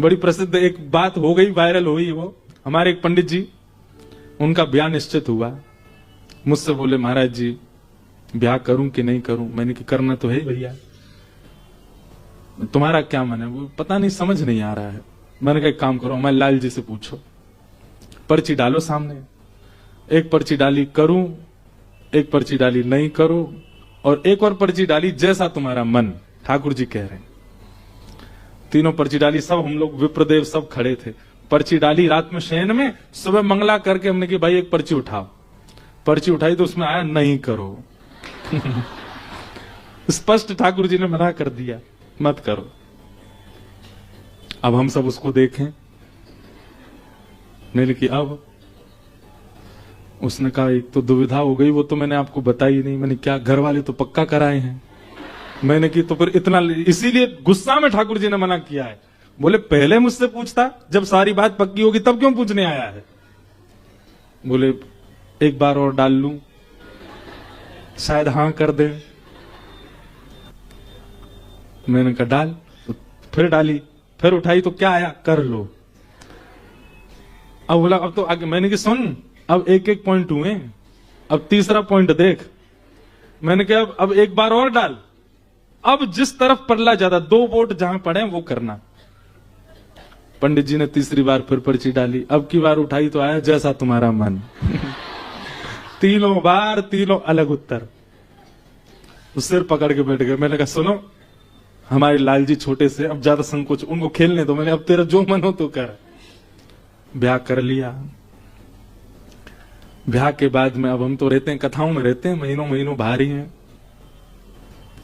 बड़ी प्रसिद्ध एक बात हो गई, वायरल हुई। वो हमारे एक पंडित जी, उनका ब्याह निश्चित हुआ। मुझसे बोले महाराज जी ब्याह करूं कि नहीं करूं। मैंने कि करना तो है भैया, तुम्हारा क्या मन है? वो पता नहीं, समझ नहीं आ रहा है। मैंने कहा एक काम करो, मैं लाल जी से पूछो, पर्ची डालो सामने। एक पर्ची डाली करूं, एक पर्ची डाली नहीं करूं, और एक और पर्ची डाली जैसा तुम्हारा मन, ठाकुर जी कह रहे हैं। तीनों पर्ची डाली, सब हम लोग विप्रदेव सब खड़े थे। पर्ची डाली रात में शयन में, सुबह मंगला करके हमने कि भाई एक पर्ची उठाओ। पर्ची उठाई तो उसमें आया नहीं करो। स्पष्ट ठाकुर जी ने मना कर दिया, मत करो। अब हम सब उसको देखें। मैंने कि अब उसने कहा एक तो दुविधा हो गई, वो तो मैंने आपको बताई नहीं। मैंने क्या, घर वाले तो पक्का कराए हैं। मैंने कि तो फिर इतना, इसीलिए गुस्सा में ठाकुर जी ने मना किया है। बोले पहले मुझसे पूछता, जब सारी बात पक्की होगी तब क्यों पूछने आया है? बोले एक बार और डाल लूं, शायद हां कर दे। मैंने कहा डाल, तो फिर डाली, फिर उठाई तो क्या आया, कर लो। अब बोला अब तो आगे। मैंने कि सुन, अब एक एक पॉइंट हुए, अब तीसरा पॉइंट देख। मैंने कहा अब एक बार और डाल, अब जिस तरफ पड़ला ज्यादा, 2 वोट जहां पड़े वो करना। पंडित जी ने तीसरी बार फिर पर्ची डाली, अब की बार उठाई तो आया जैसा तुम्हारा मन। तीनों बार तीनों अलग उत्तर। तो सिर पकड़ के बैठ गए। मैंने कहा सुनो, हमारे लाल जी छोटे से, अब ज्यादा संकोच, उनको खेलने दो। मैंने अब तेरा जो मन हो तो कर। ब्याह कर लिया। ब्याह के बाद में अब हम तो रहते हैं, कथाओं में रहते हैं, महीनों महीनों बाहर ही हैं।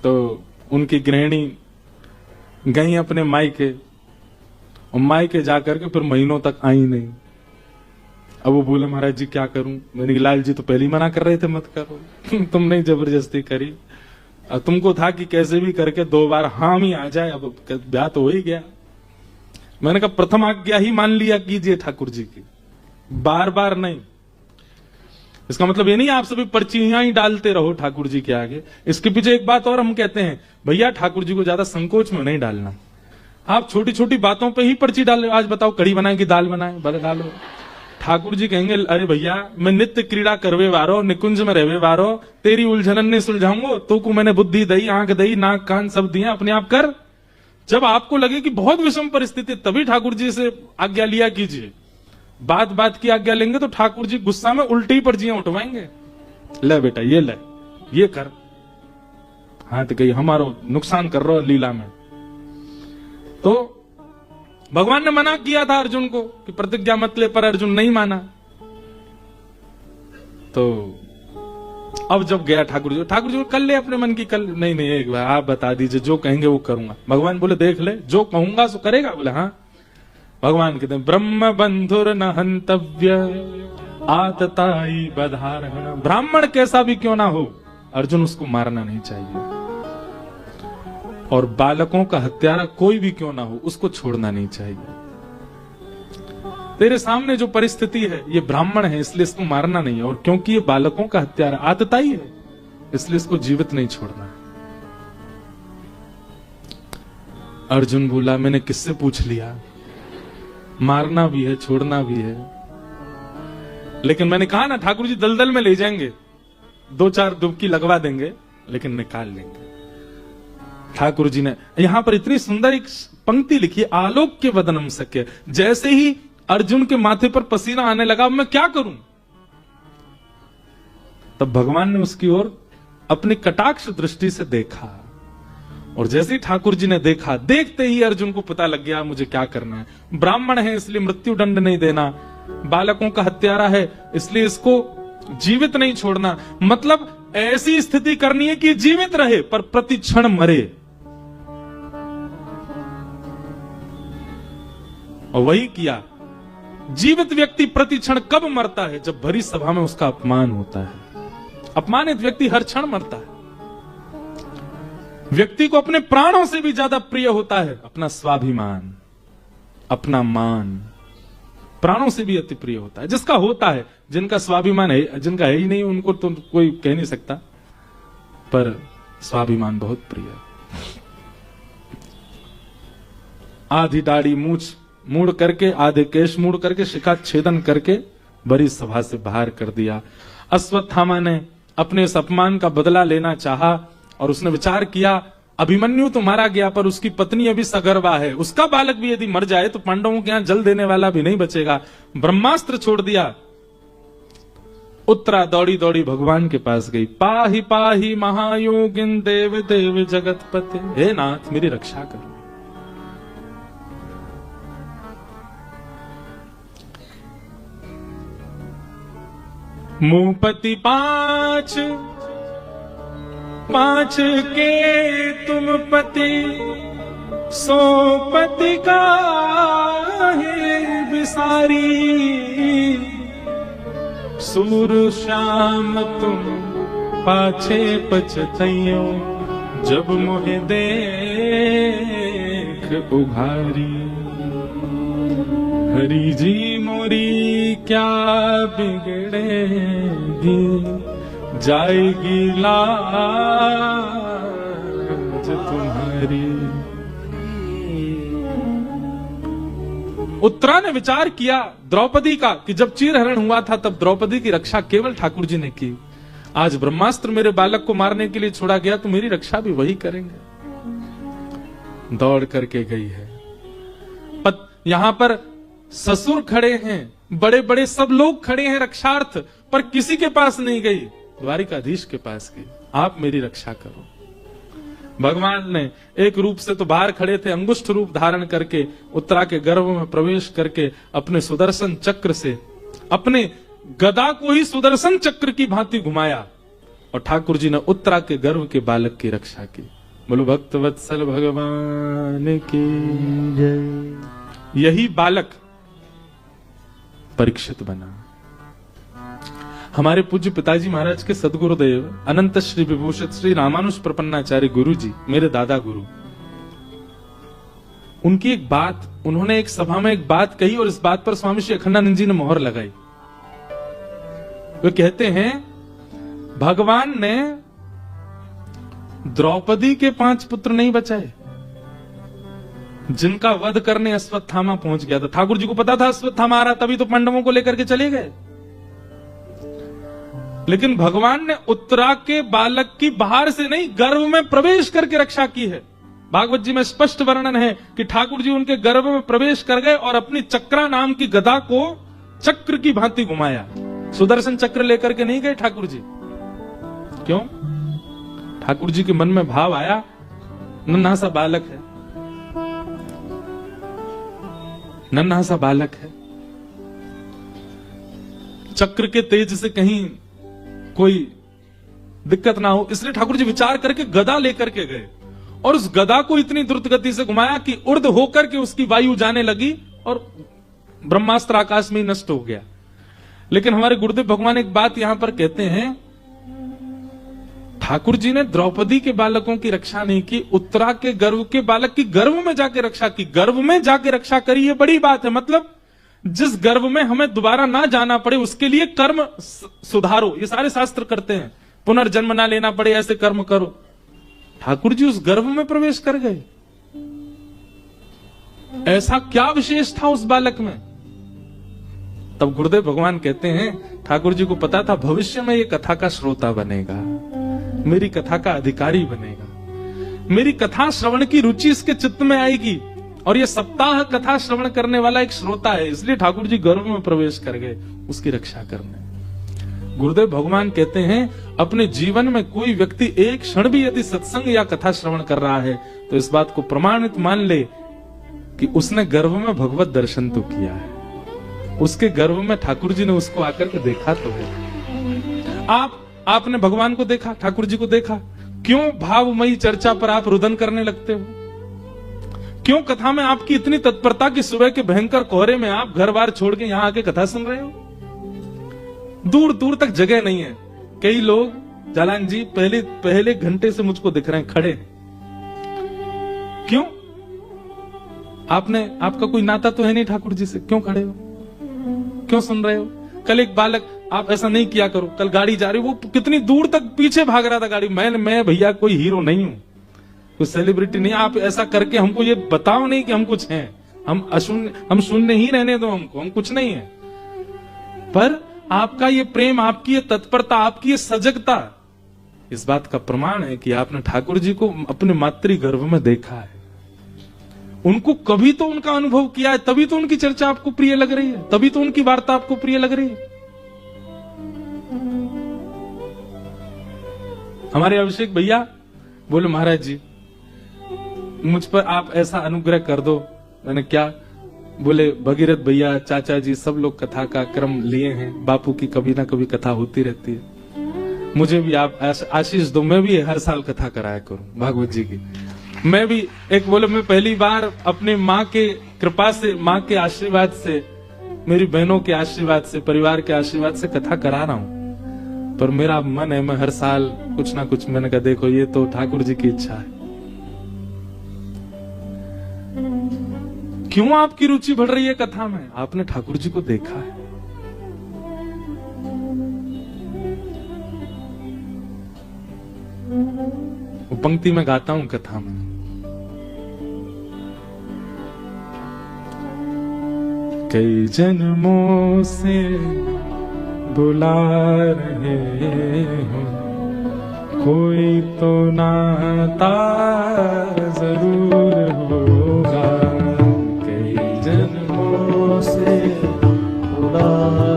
तो उनकी गृहिणी गई अपने मायके, और मायके जाकर के फिर महीनों तक आई नहीं। अब वो बोले महाराज जी क्या करूं? मैंने लाल जी तो पहले ही मना कर रहे थे मत करो। तुमने जबरदस्ती करी। अब तुमको था कि कैसे भी करके 2 बार हाँ ही आ जाए, अब ब्याह तो हो ही गया। मैंने कहा प्रथम आज्ञा ही मान लिया कीजिए ठाकुर जी की, बार बार नहीं। इसका मतलब ये नहीं आप सभी पर्चियां ही डालते रहो ठाकुर जी के आगे। इसके पीछे एक बात और हम कहते हैं, भैया ठाकुर जी को ज्यादा संकोच में नहीं डालना। आप छोटी छोटी बातों पे ही पर्ची डाल। आज बताओ कड़ी बनाए कि दाल बनाए, भले डालो। ठाकुर जी कहेंगे अरे भैया मैं नित्य क्रीड़ा करवे वारो, निकुंज में रहवे वारो, तेरी उलझनन नहीं सुलझाऊंगो, तो को मैंने बुद्धि दई, आंख दई, नाक कान सब दिया, अपने आप कर। जब आपको लगे कि बहुत विषम परिस्थिति, तभी ठाकुर जी से आज्ञा लिया कीजिए। बात बात की आज्ञा लेंगे तो ठाकुर जी गुस्सा में उल्टी पर्चियां उठवाएंगे। ले बेटा ये ले, ये कर। हाथ गई, हमारो नुकसान कर रहा लीला में। तो भगवान ने मना किया था अर्जुन को कि प्रतिज्ञा मत ले, पर अर्जुन नहीं माना। तो अब जब गया ठाकुर जी कल ले अपने मन की, कल नहीं नहीं एक बार आप बता दीजिए, जो कहेंगे वो करूंगा। भगवान बोले देख ले, जो कहूंगा सो करेगा। बोले हाँ। भगवान कहते हैं ब्रह्म बंधुर न हंतव्य आतताई बधारहण। ब्राह्मण कैसा भी क्यों ना हो, अर्जुन उसको मारना नहीं चाहिए। और बालकों का हत्यारा कोई भी क्यों ना हो, उसको छोड़ना नहीं चाहिए। तेरे सामने जो परिस्थिति है, ये ब्राह्मण है इसलिए इसको मारना नहीं है, और क्योंकि ये बालकों का हत्यारा आतताई है इसलिए इसको जीवित नहीं छोड़ना है। अर्जुन बोला मैंने किससे पूछ लिया, मारना भी है छोड़ना भी है। लेकिन मैंने कहा ना ठाकुर जी दलदल में ले जाएंगे, 2-4 डुबकी लगवा देंगे, लेकिन निकाल लेंगे। ठाकुर जी ने यहां पर इतनी सुंदर एक पंक्ति लिखी, आलोक के वदनम सके। जैसे ही अर्जुन के माथे पर पसीना आने लगा, अब मैं क्या करूं? तब भगवान ने उसकी ओर अपनी कटाक्ष दृष्टि से देखा, और जैसे ही ठाकुर जी ने देखा, देखते ही अर्जुन को पता लग गया मुझे क्या करना है। ब्राह्मण है इसलिए मृत्यु दंड नहीं देना, बालकों का हत्यारा है इसलिए इसको जीवित नहीं छोड़ना। मतलब ऐसी स्थिति करनी है कि जीवित रहे पर प्रति क्षण मरे। और वही किया। जीवित व्यक्ति प्रति क्षण कब मरता है? जब भरी सभा में उसका अपमान होता है। अपमानित व्यक्ति हर क्षण मरता है। व्यक्ति को अपने प्राणों से भी ज्यादा प्रिय होता है अपना स्वाभिमान, अपना मान, प्राणों से भी अति प्रिय होता है। जिसका होता है, जिनका स्वाभिमान है, जिनका है ही नहीं उनको तो कोई कह नहीं सकता, पर स्वाभिमान बहुत प्रिय है। आधी दाढ़ी मूछ मूड़ करके, आधे केश मूड़ करके, शिखा छेदन करके बड़ी सभा से बाहर कर दिया। अश्वत्थामा ने अपने इस अपमान का बदला लेना चाहा और उसने विचार किया, अभिमन्यु तो मारा गया पर उसकी पत्नी अभी सगर्भा है, उसका बालक भी यदि मर जाए तो पांडवों के यहां जल देने वाला भी नहीं बचेगा। ब्रह्मास्त्र छोड़ दिया। उत्तरा दौड़ी दौड़ी भगवान के पास गई। पाहि पाहि महायोगिन देव देव जगतपते, हे नाथ मेरी रक्षा करो। मुपति पांच पांच के तुम पति, सो पति का है बिसारी, सूर श्याम तुम पाछे पछतइयो, जब मोहे देख उघारी। हरि जी मोरी क्या बिगड़ेगी, जाएगी लाज तुम्हारी। उत्तरा ने विचार किया द्रौपदी का कि जब चीरहरण हुआ था तब द्रौपदी की रक्षा केवल ठाकुर जी ने की। आज ब्रह्मास्त्र मेरे बालक को मारने के लिए छोड़ा गया तो मेरी रक्षा भी वही करेंगे। दौड़ करके गई है। यहां पर ससुर खड़े हैं, बड़े बड़े सब लोग खड़े हैं रक्षार्थ, पर किसी के पास नहीं गई, द्वारिकाधीश के पास गई। आप मेरी रक्षा करो। भगवान ने एक रूप से तो बाहर खड़े थे, अंगुष्ठ रूप धारण करके उत्तरा के गर्भ में प्रवेश करके अपने सुदर्शन चक्र से अपने गदा को ही सुदर्शन चक्र की भांति घुमाया और ठाकुर जी ने उत्तरा के गर्भ के बालक की रक्षा की। बोलो भक्त वत्सल भगवान की जय। यही बालक परीक्षित बना। हमारे पूज्य पिताजी महाराज के सदगुरुदेव अनंत श्री विभूषित श्री रामानुज प्रपन्नाचार्य गुरु जी, मेरे दादा गुरु, उनकी एक बात, उन्होंने एक सभा में एक बात कही और इस बात पर स्वामी श्री अखंडानंद जी ने मोहर लगाई। वे कहते हैं भगवान ने द्रौपदी के 5 पुत्र नहीं बचाए जिनका वध करने अश्वत्थामा पहुंच गया था। ठाकुर जी को पता था अश्वत्थामा आ रहा, तभी तो पांडवों को लेकर के चले गए। लेकिन भगवान ने उत्तरा के बालक की बाहर से नहीं, गर्भ में प्रवेश करके रक्षा की है। भागवत जी में स्पष्ट वर्णन है कि ठाकुर जी उनके गर्भ में प्रवेश कर गए और अपनी चक्रा नाम की गदा को चक्र की भांति घुमाया। सुदर्शन चक्र लेकर के नहीं गए ठाकुर जी। क्यों? ठाकुर जी के मन में भाव आया, नन्हा सा बालक है, नन्हा सा बालक है, चक्र के तेज से कहीं कोई दिक्कत ना हो, इसलिए ठाकुर जी विचार करके गदा लेकर के गए और उस गदा को इतनी द्रुत गति से घुमाया कि उर्ध होकर के उसकी वायु जाने लगी और ब्रह्मास्त्र आकाश में ही नष्ट हो गया। लेकिन हमारे गुरुदेव भगवान एक बात यहां पर कहते हैं, ठाकुर जी ने द्रौपदी के बालकों की रक्षा नहीं की, उत्तरा के गर्भ के बालक की गर्भ में जाके रक्षा की। गर्भ में जाके रक्षा करी, ये बड़ी बात है। मतलब जिस गर्भ में हमें दोबारा ना जाना पड़े उसके लिए कर्म सुधारो, ये सारे शास्त्र करते हैं। पुनर्जन्म ना लेना पड़े ऐसे कर्म करो। ठाकुर जी उस गर्भ में प्रवेश कर गए। ऐसा क्या विशेष था उस बालक में? तब गुरुदेव भगवान कहते हैं ठाकुर जी को पता था भविष्य में ये कथा का श्रोता बनेगा, मेरी कथा का अधिकारी बनेगा, मेरी कथा श्रवण की रुचि इसके चित्त में आएगी और ये सप्ताह कथा श्रवण करने वाला एक श्रोता है, इसलिए ठाकुर जी गर्भ में प्रवेश कर गए उसकी रक्षा करने। गुरुदेव भगवान कहते हैं अपने जीवन में कोई व्यक्ति एक क्षण भी यदि सत्संग या कथा श्रवण कर रहा है तो इस बात को प्रमाणित मान ले कि उसने गर्भ में भगवत दर्शन तो किया है, उसके गर्भ में ठाकुर जी ने उसको आकर के देखा तो है। आपने भगवान को देखा, ठाकुर जी को देखा, क्यों भावमयी चर्चा पर आप रुदन करने लगते हो? क्यों कथा में आपकी इतनी तत्परता कि सुबह के भयंकर कोहरे में आप घर बार छोड़ के यहां आके कथा सुन रहे हो? दूर दूर तक जगह नहीं है। कई लोग जालान जी पहले घंटे से मुझको दिख रहे हैं खड़े। क्यों? आपका कोई नाता तो है नहीं ठाकुर जी से, क्यों खड़े हो, क्यों सुन रहे हो? कल एक बालक, आप ऐसा नहीं किया करो, कल गाड़ी जा रही, वो कितनी दूर तक पीछे भाग रहा था गाड़ी। मैं भैया कोई हीरो नहीं हूं, कोई सेलिब्रिटी नहीं, आप ऐसा करके हमको ये बताओ नहीं कि हम कुछ हैं, हम शून्य ही रहने दो हमको, हम कुछ नहीं है। पर आपका ये प्रेम, आपकी ये तत्परता, आपकी ये सजगता इस बात का प्रमाण है कि आपने ठाकुर जी को अपने मातृ गर्भ में देखा है, उनको कभी तो उनका अनुभव किया है, तभी तो उनकी चर्चा आपको प्रिय लग रही है, तभी तो उनकी वार्ता आपको प्रिय लग रही है। हमारे अभिषेक भैया बोले महाराज जी मुझ पर आप ऐसा अनुग्रह कर दो। मैंने क्या? बोले भगीरथ भैया, चाचा जी सब लोग कथा का क्रम लिए हैं, बापू की कभी ना कभी कथा होती रहती है, मुझे भी आप आशीष दो, मैं भी हर साल कथा कराया करूं भागवत जी की। मैं भी एक बोले मैं पहली बार अपने माँ के कृपा से, माँ के आशीर्वाद से, मेरी बहनों के आशीर्वाद से, परिवार के आशीर्वाद से कथा करा रहा हूं, पर मेरा मन है मैं हर साल कुछ ना कुछ। मैंने कहा देखो ये तो ठाकुर जी की इच्छा है। क्यों आपकी रुचि बढ़ रही है कथा में? आपने ठाकुर जी को देखा है। वो पंक्ति में गाता हूं कथा में, कई जन्मों से बुला रहे हो, कोई तो नाता जरूर होगा, कई जन्मों से बुला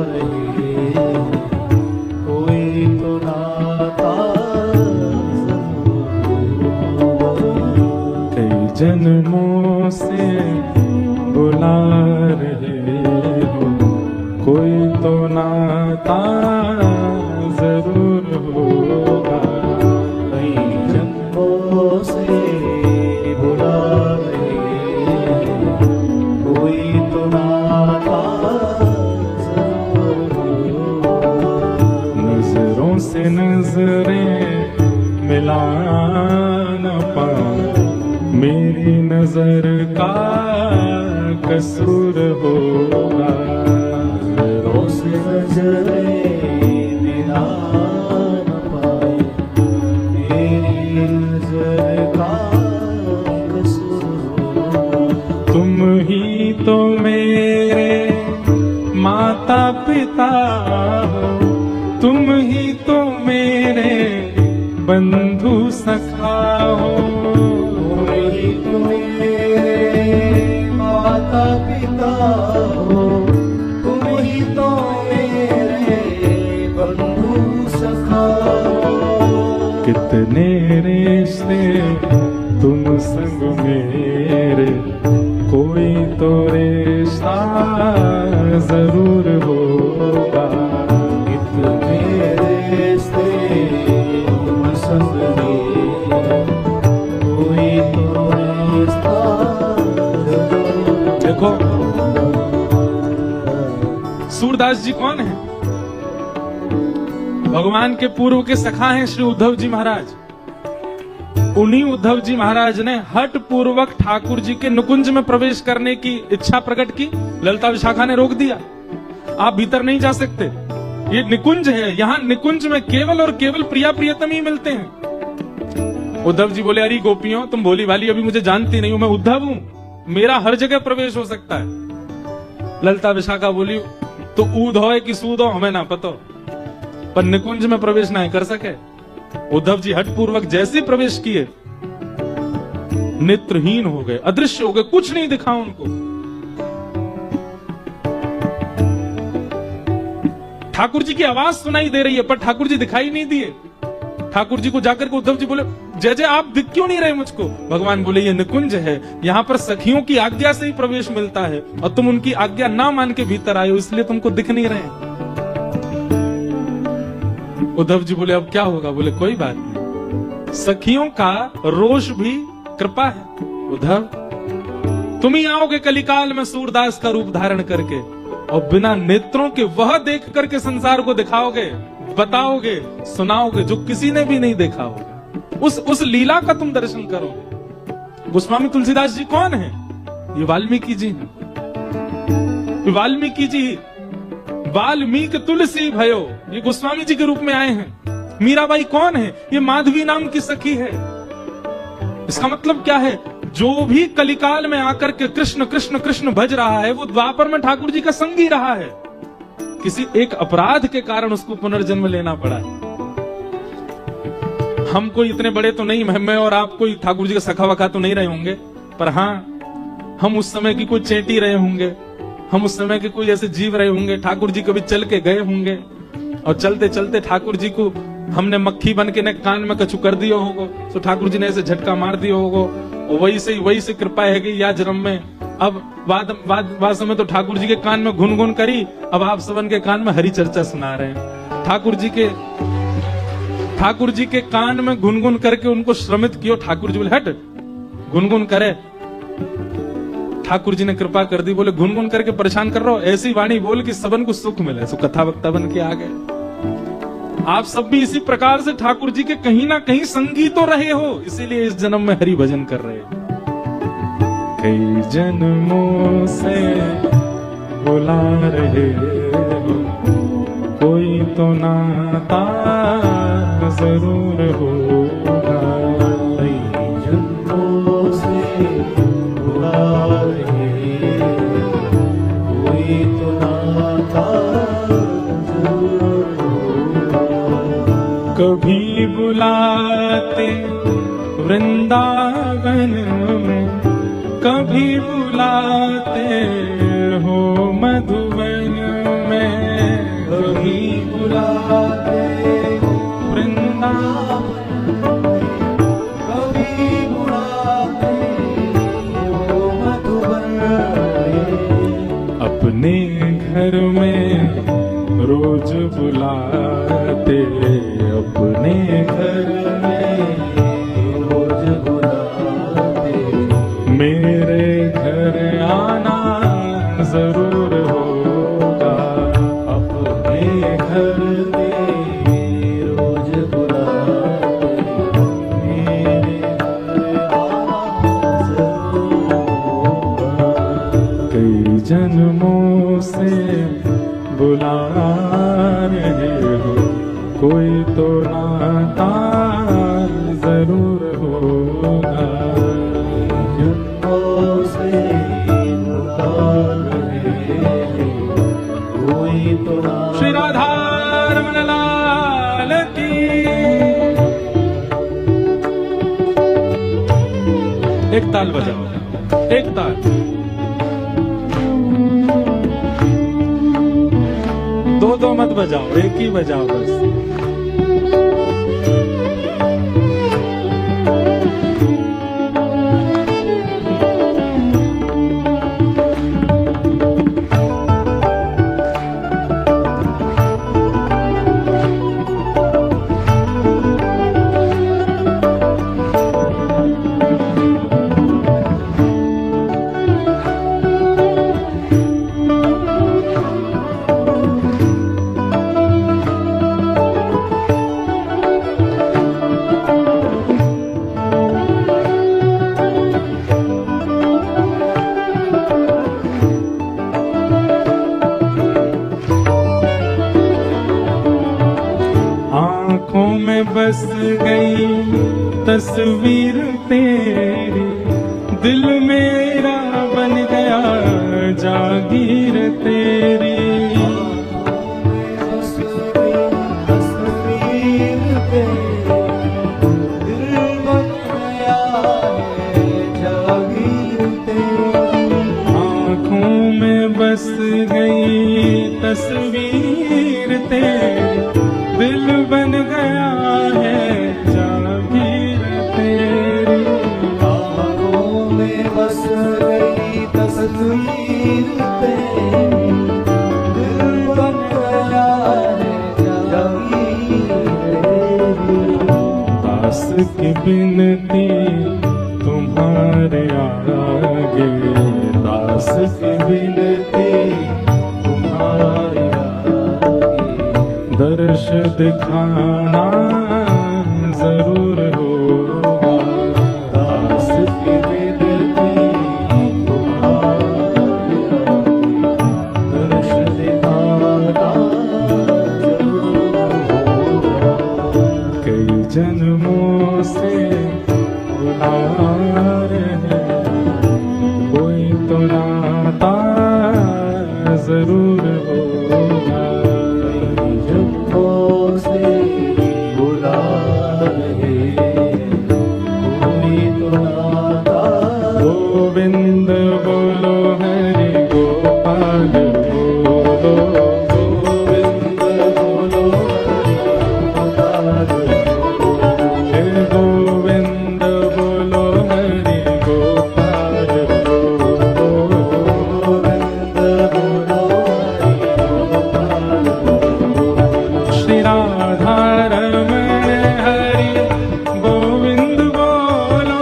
रहे हो, कोई तो नाता जरूर, कई जन्मों से बुला रहे हो, कोई तो नाता जरूर होगा, कई जन्मों से बुला रहे हो, कोई तो नाता जरूर होगा। नजरों से नजरें मिला न पाऊं, मेरी नजर का कसूर होगा, नजरों से नजरें मिला न पाए, मेरी नजर का कसूर होगा। तुम ही तो मेरे माता पिता हो, तुम ही तो मेरे बंधु सखा हो, तुम ही तो मेरे माता पिता हो, तुम ही तो मेरे बंधु सखा हो। कितने रिश्ते तुम संग मेरे, कोई तो रिश्ता जरूर होगा, कितने रिश्ते तुम संग मेरे, कोई तो रिश्ता जरूर। देखो सूरदास जी कौन है? भगवान के पूर्व के सखा हैं श्री उद्धव जी महाराज। उन्हीं उद्धव जी महाराज ने हठ पूर्वक ठाकुर जी के निकुंज में प्रवेश करने की इच्छा प्रकट की, ललिता विशाखा ने रोक दिया, आप भीतर नहीं जा सकते, ये निकुंज है, यहाँ निकुंज में केवल और केवल प्रिया प्रियतम ही मिलते हैं। उद्धव जी बोले अरे गोपियों तुम भोली भाली अभी मुझे जानती नहीं हो, मैं उद्धव हूं, मेरा हर जगह प्रवेश हो सकता है। ललिता विशाखा बोली तो ऊद हो कि सूद हो हमें ना पता, पर निकुंज में प्रवेश नहीं कर सके। उद्धव जी हठ पूर्वक जैसे प्रवेश किए नेत्रहीन हो गए, अदृश्य हो गए, कुछ नहीं दिखा उनको। ठाकुर जी की आवाज सुनाई दे रही है पर ठाकुर जी दिखाई नहीं दिए। ठाकुर जी को जाकर के उद्धव जी बोले जय जय आप दिख क्यों नहीं रहे मुझको? भगवान बोले ये निकुंज है, यहाँ पर सखियों की आज्ञा से ही प्रवेश मिलता है और तुम उनकी आज्ञा ना मान के भीतर आए हो, इसलिए तुमको दिख नहीं रहे। उद्धव जी बोले अब क्या होगा? बोले कोई बात नहीं, सखियों का रोष भी कृपा है। उद्धव तुम ही आओगे कलिकाल में सूरदास का रूप धारण करके और बिना नेत्रों के वह देख करके संसार को दिखाओगे, बताओगे, सुनाओगे जो किसी ने भी नहीं देखा होगा। उस लीला का तुम दर्शन करोगे। गोस्वामी तुलसीदास जी कौन है? ये वाल्मीकि जी हैं। वाल्मीकि जी वाल्मीकि तुलसी भयो, ये गोस्वामी जी के रूप में आए हैं। मीराबाई कौन है? ये माधवी नाम की सखी है। इसका मतलब क्या है? जो भी कलिकाल में आकर के कृष्ण कृष्ण कृष्ण भज रहा है, वो द्वापर में ठाकुर जी का संगी रहा है। किसी एक अपराध के कारण उसको पुनर्जन्म लेना पड़ा है। हम कोई इतने बड़े तो नहीं, मैं और आप कोई ठाकुर जी का सखा वखा तो नहीं रहे होंगे, पर हाँ, हम उस समय की कोई चेटी रहे होंगे, हम उस समय के कोई ऐसे जीव रहे होंगे। ठाकुर जी कभी चल के गए होंगे और चलते चलते ठाकुर जी को हमने मक्खी बन के ने कान में कछु कर दिया होगा, तो ठाकुर जी ने ऐसे झटका मार दिया होगा। वही से कृपा है कि या जन्म में अब बाद समय तो ठाकुर जी के कान में गुनगुन करी, अब आप सबन के कान में हरी चर्चा सुना रहे हैं। ठाकुर जी के कान में गुनगुन करके उनको श्रमित किया। ठाकुर जी बोले हट गुनगुन करे, ठाकुर जी ने कृपा कर दी, बोले गुनगुन करके परेशान कर रहा हो, ऐसी वाणी बोल कि सबन को सुख मिले। सो कथा वक्ता बन के आ गए। आप सब भी इसी प्रकार से ठाकुर जी के कहीं ना कहीं संगी तो रहे हो, इसीलिए इस जन्म में हरि भजन कर रहे हो। कई जन्मों से बुला रहे हो, कोई तो नाता जरूर होगा। कई जन्मों से बुला रहे हो, कोई तो नाता जरूर होगा। कभी बुलाते वृंदावन में, कभी बुलाते हो मधुबन में, कभी बुलाते वृंदावन, कभी बुलाते हो मधुबन में। अपने घर में रोज बुलाते, अपने घर में रोज बुलाते, मेरे घर आना जरूर होगा। अपने घर में रोज बुलाते, मेरे घर आना जरूर होगा। कई जन्मों से बुला रहे हो, कोई तो नाता जरूर होगा। जन्मों से बुला रहे हो, कोई तो नाता। श्री राधा रमन लाल की। एक ताल बजाओ, एक ताल। दो मत बजाओ, एक ही बजाओ बस। बस गई तस्वीर तेरी, दिल मेरा बन गया जागीर तेरी। बस गई तस्वीर तेरी, दिल बन गया है जागीर तेरी। आँखों में बस गई तस्वीर तेरी, दिल बन गया है जागीर तेरी। आँखों में बस गई तस्वीर तेरी, दिल बन गया है जागीर तेरी। दास की बिनती तुम्हारे आगे, दास की बिनती तुम्हारे दर्श दिखाना जरूर होगा। दास की बिनती तुम्हारे दर्श दिखाना जरूर होगा। कई जन्मों से बुला रहे हाँ जरूर होगा। जन्मों से बुला रहे कोई तो नाता। गोविंद बोलो हरि गोपाल बोलो, गोविंद बोलो हरि गोपाल हे गोविंद बोलो हरि गोपाल बोलो। गोविंद बोलो हरि गोपाल श्री राधा रमण हरि गोविंद बोलो,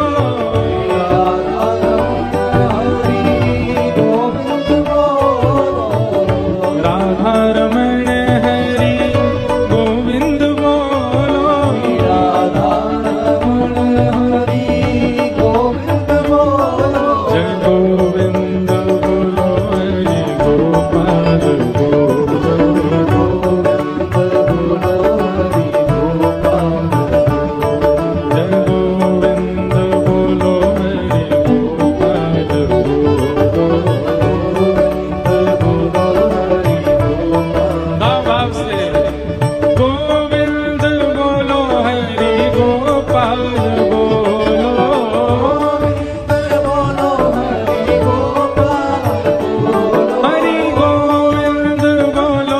राधा रमण हरि गोविंद बोलो। जय गोविंद बोलो हरि गोपाल बोलो, जय गोविंद बोलो हरि गोपाल बोलो। भाव से गोविंद बोलो हरि गोपाल बोलो, हरि गोविंद बोलो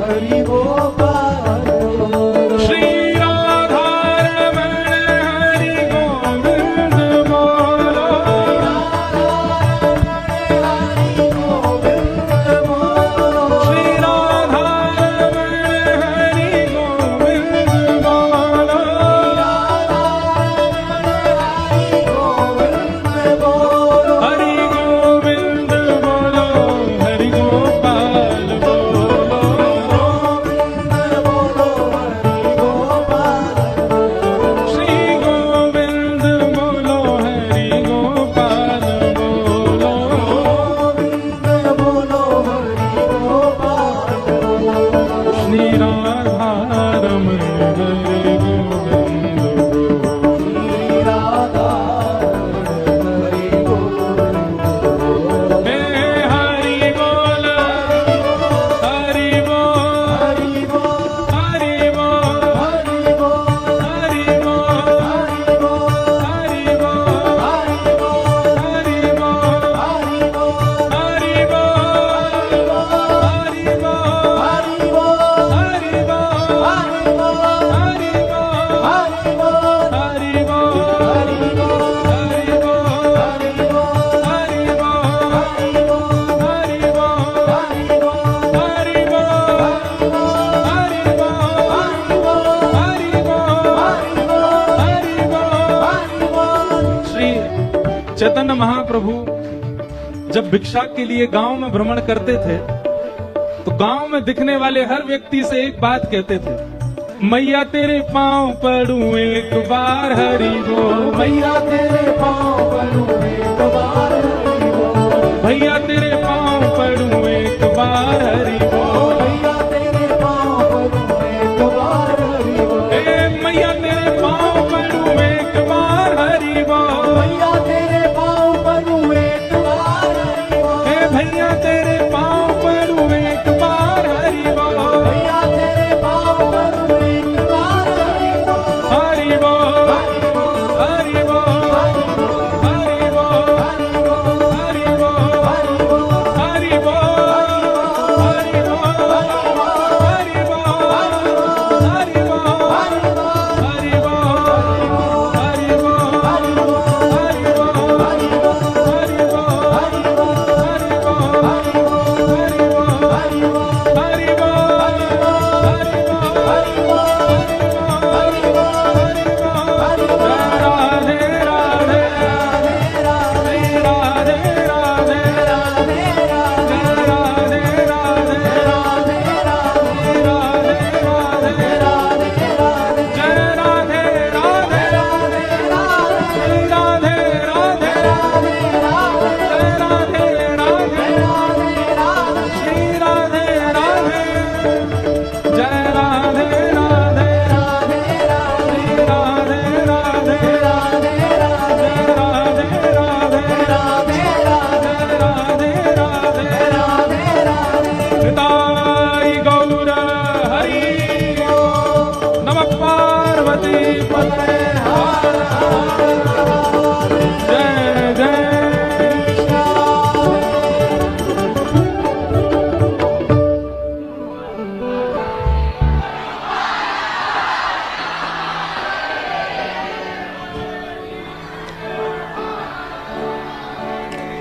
हरि गोपाल बोलो। श्री राधा रमण हरि गोविंद बोलो, श्री राधा रमण हरि गोविंद बोलो, हरि गोविंद बोलो हरि गोपाल बोलो। श्री गोविंद बोलो हरि गोपाल बोलो, श्री राधा रमण हरि गोविंद बोलो। हे हरि बोल, हरि बोल, हरि बोल, हरि बोल, हरि बोल, हरि बोल, हरि बोल, हरि बोल, हरि श्री चैतन्य महाप्रभु जब भिक्षा के लिए गांव में भ्रमण करते थे तो गांव में दिखने वाले हर व्यक्ति से एक बात कहते थे, मैया तेरे पांव पड़ूं एक बार हरि बोल, मैया तेरे पांव पड़ूं एक बार हरि बोल, भैया तेरे पांव पड़ूं एक बार हरि बोल, मैया तेरे पाँव पड़ूं एक बार हरि बोल। ए मैया तेरे पांव पड़ूं एक बार हरि बोल, मैया तेरे पाँव पड़ूं एक बार हरि बोल। ए भैया तेरे पांव पड़ूं एक बार हरि बोल, मैया तेरे पाँव पड़ूं एक बार हरि बोल। हरि बोल, हरि बोल,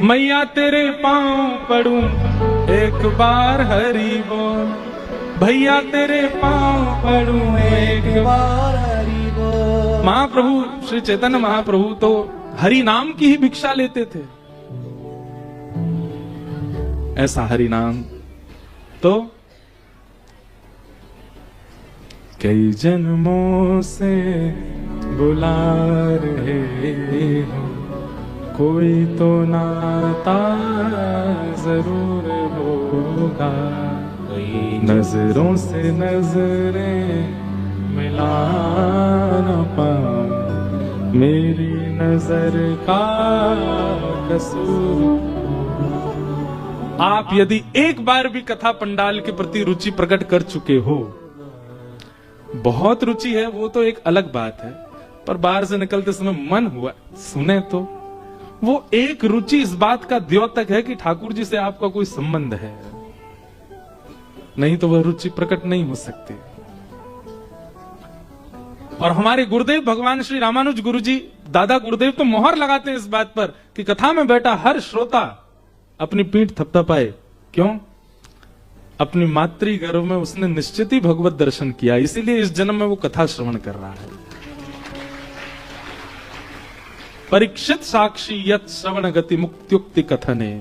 मैया तेरे पांव पड़ूं एक बार हरि बोल, भैया तेरे पांव पड़ूं एक बार हरि बोल। महाप्रभु श्री चैतन्य महाप्रभु तो हरि नाम की ही भिक्षा लेते थे। ऐसा हरि नाम तो कई जन्मों से बुला रहे हो, कोई तो नाता जरूर होगा, नजरों से नजरें मिला न पाऊं, मेरी नजर का कसूर। आप यदि एक बार भी कथा पंडाल के प्रति रुचि प्रकट कर चुके हो, बहुत रुचि है वो तो एक अलग बात है, पर बाहर से निकलते समय मन हुआ सुने तो वो एक रुचि इस बात का द्योतक है कि ठाकुर जी से आपका कोई संबंध है, नहीं तो वह रुचि प्रकट नहीं हो सकती। और हमारे गुरुदेव भगवान श्री रामानुज गुरु जी, दादा गुरुदेव तो मोहर लगाते हैं इस बात पर कि कथा में बैठा हर श्रोता अपनी पीठ थपथपाए। क्यों? अपनी मातृ गर्भ में उसने निश्चित ही भगवत दर्शन किया, इसीलिए इस जन्म में वो कथा श्रवण कर रहा है। परीक्षित साक्षी यत श्रवण गति मुक्त्युक्ति कथने,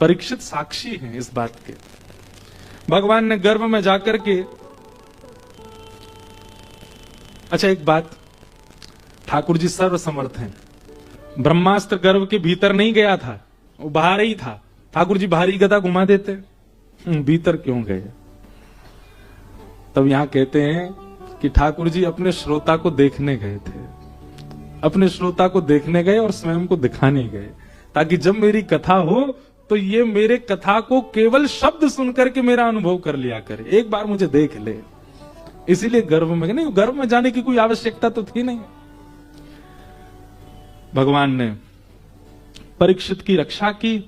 परीक्षित साक्षी हैं इस बात के। भगवान ने गर्भ में जाकर के, अच्छा एक बात, ठाकुर जी सर्वसमर्थ हैं। ब्रह्मास्त्र गर्भ के भीतर नहीं गया था, वो बाहर ही था। ठाकुर जी बाहरी गदा घुमा देते, भीतर क्यों गए? तब यहां कहते हैं कि ठाकुर जी अपने श्रोता को देखने गए थे, अपने श्रोता को देखने गए और स्वयं को दिखाने गए, ताकि जब मेरी कथा हो तो ये मेरे कथा को केवल शब्द सुनकर के मेरा अनुभव कर लिया करे, एक बार मुझे देख ले। इसीलिए गर्भ में नहीं, गर्भ में जाने की कोई आवश्यकता तो थी नहीं। भगवान ने परीक्षित की रक्षा की,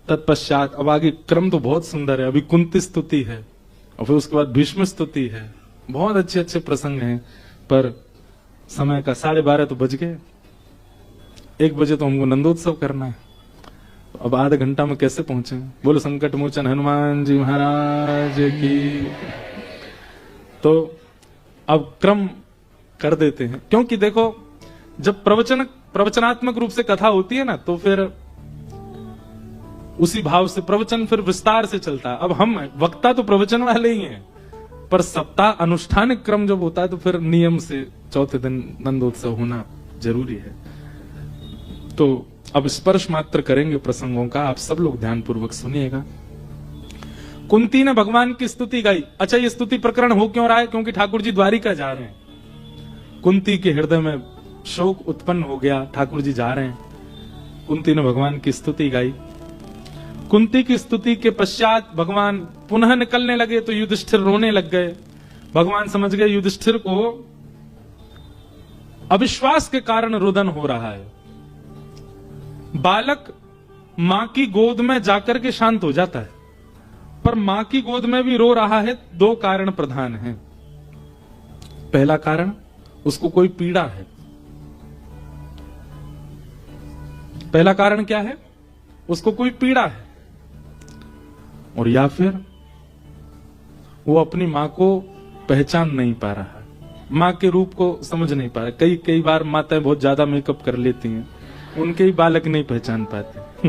तत्पश्चात अब आगे क्रम तो बहुत सुंदर है। अभी कुंती स्तुति है और फिर उसके बाद भीष्म स्तुति है, बहुत अच्छे अच्छे प्रसंग हैं, पर समय का 12:30 तो बज गए, 1 बजे तो हमको नंदोत्सव करना है। अब आधा घंटा में कैसे पहुंचे? बोलो संकट मोचन हनुमान जी महाराज की। तो अब क्रम कर देते हैं, क्योंकि देखो जब प्रवचनात्मक रूप से कथा होती है ना, तो फिर उसी भाव से प्रवचन फिर विस्तार से चलता है। अब हम वक्ता तो प्रवचन वाले ही हैं, पर सप्ताह अनुष्ठानिक क्रम जब होता है तो फिर नियम से चौथे दिन नंदोत्सव होना जरूरी है। तो अब स्पर्श मात्र करेंगे प्रसंगों का, आप सब लोग ध्यान पूर्वक सुनिएगा। कुंती ने भगवान की स्तुति गाई। अच्छा, ये स्तुति प्रकरण हो क्यों रहा है? क्योंकि ठाकुर जी द्वारिका जा रहे हैं। कुंती के हृदय में शोक उत्पन्न हो गया, ठाकुर जी जा रहे हैं। कुंती ने भगवान की स्तुति गाई। कुंती की स्तुति के पश्चात भगवान पुनः निकलने लगे तो युधिष्ठिर रोने लग गए। भगवान समझ गए युधिष्ठिर को अविश्वास के कारण रुदन हो रहा है। बालक मां की गोद में जाकर के शांत हो जाता है, पर मां की गोद में भी रो रहा है। 2 कारण प्रधान हैं। पहला कारण, उसको कोई पीड़ा है। पहला कारण क्या है? उसको कोई पीड़ा है, और या फिर वो अपनी मां को पहचान नहीं पा रहा है, मां के रूप को समझ नहीं पा रहा। कई बार माताएं बहुत ज्यादा मेकअप कर लेती हैं, उनके ही बालक नहीं पहचान पाते।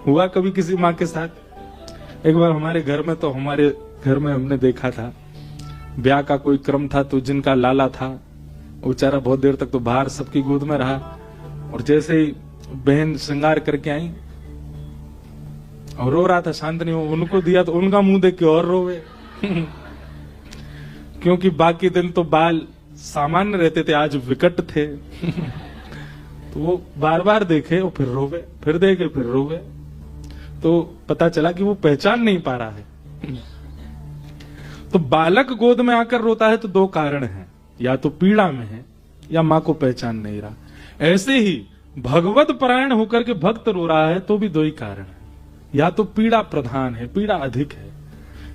हुआ कभी किसी माँ के साथ? एक बार हमारे घर में, तो हमारे घर में हमने देखा था, ब्याह का कोई क्रम था, तो जिनका लाला था वो बेचारा बहुत देर तक तो बाहर सबकी गोद में रहा, और जैसे ही बहन श्रृंगार करके आई और रो रहा था, शांत नहीं हो, उनको दिया तो उनका मुंह देख के और रोवे। क्योंकि बाकी दिन तो बाल सामान्य रहते थे, आज विकट थे। तो वो बार बार देखे और फिर रोवे, फिर देखे फिर रोवे, तो पता चला कि वो पहचान नहीं पा रहा है। तो बालक गोद में आकर रोता है तो 2 कारण हैं, या तो पीड़ा में है या मां को पहचान नहीं रहा। ऐसे ही भगवत परायण होकर के भक्त रो रहा है तो भी 2 ही कारण है, या तो पीड़ा प्रधान है, पीड़ा अधिक है,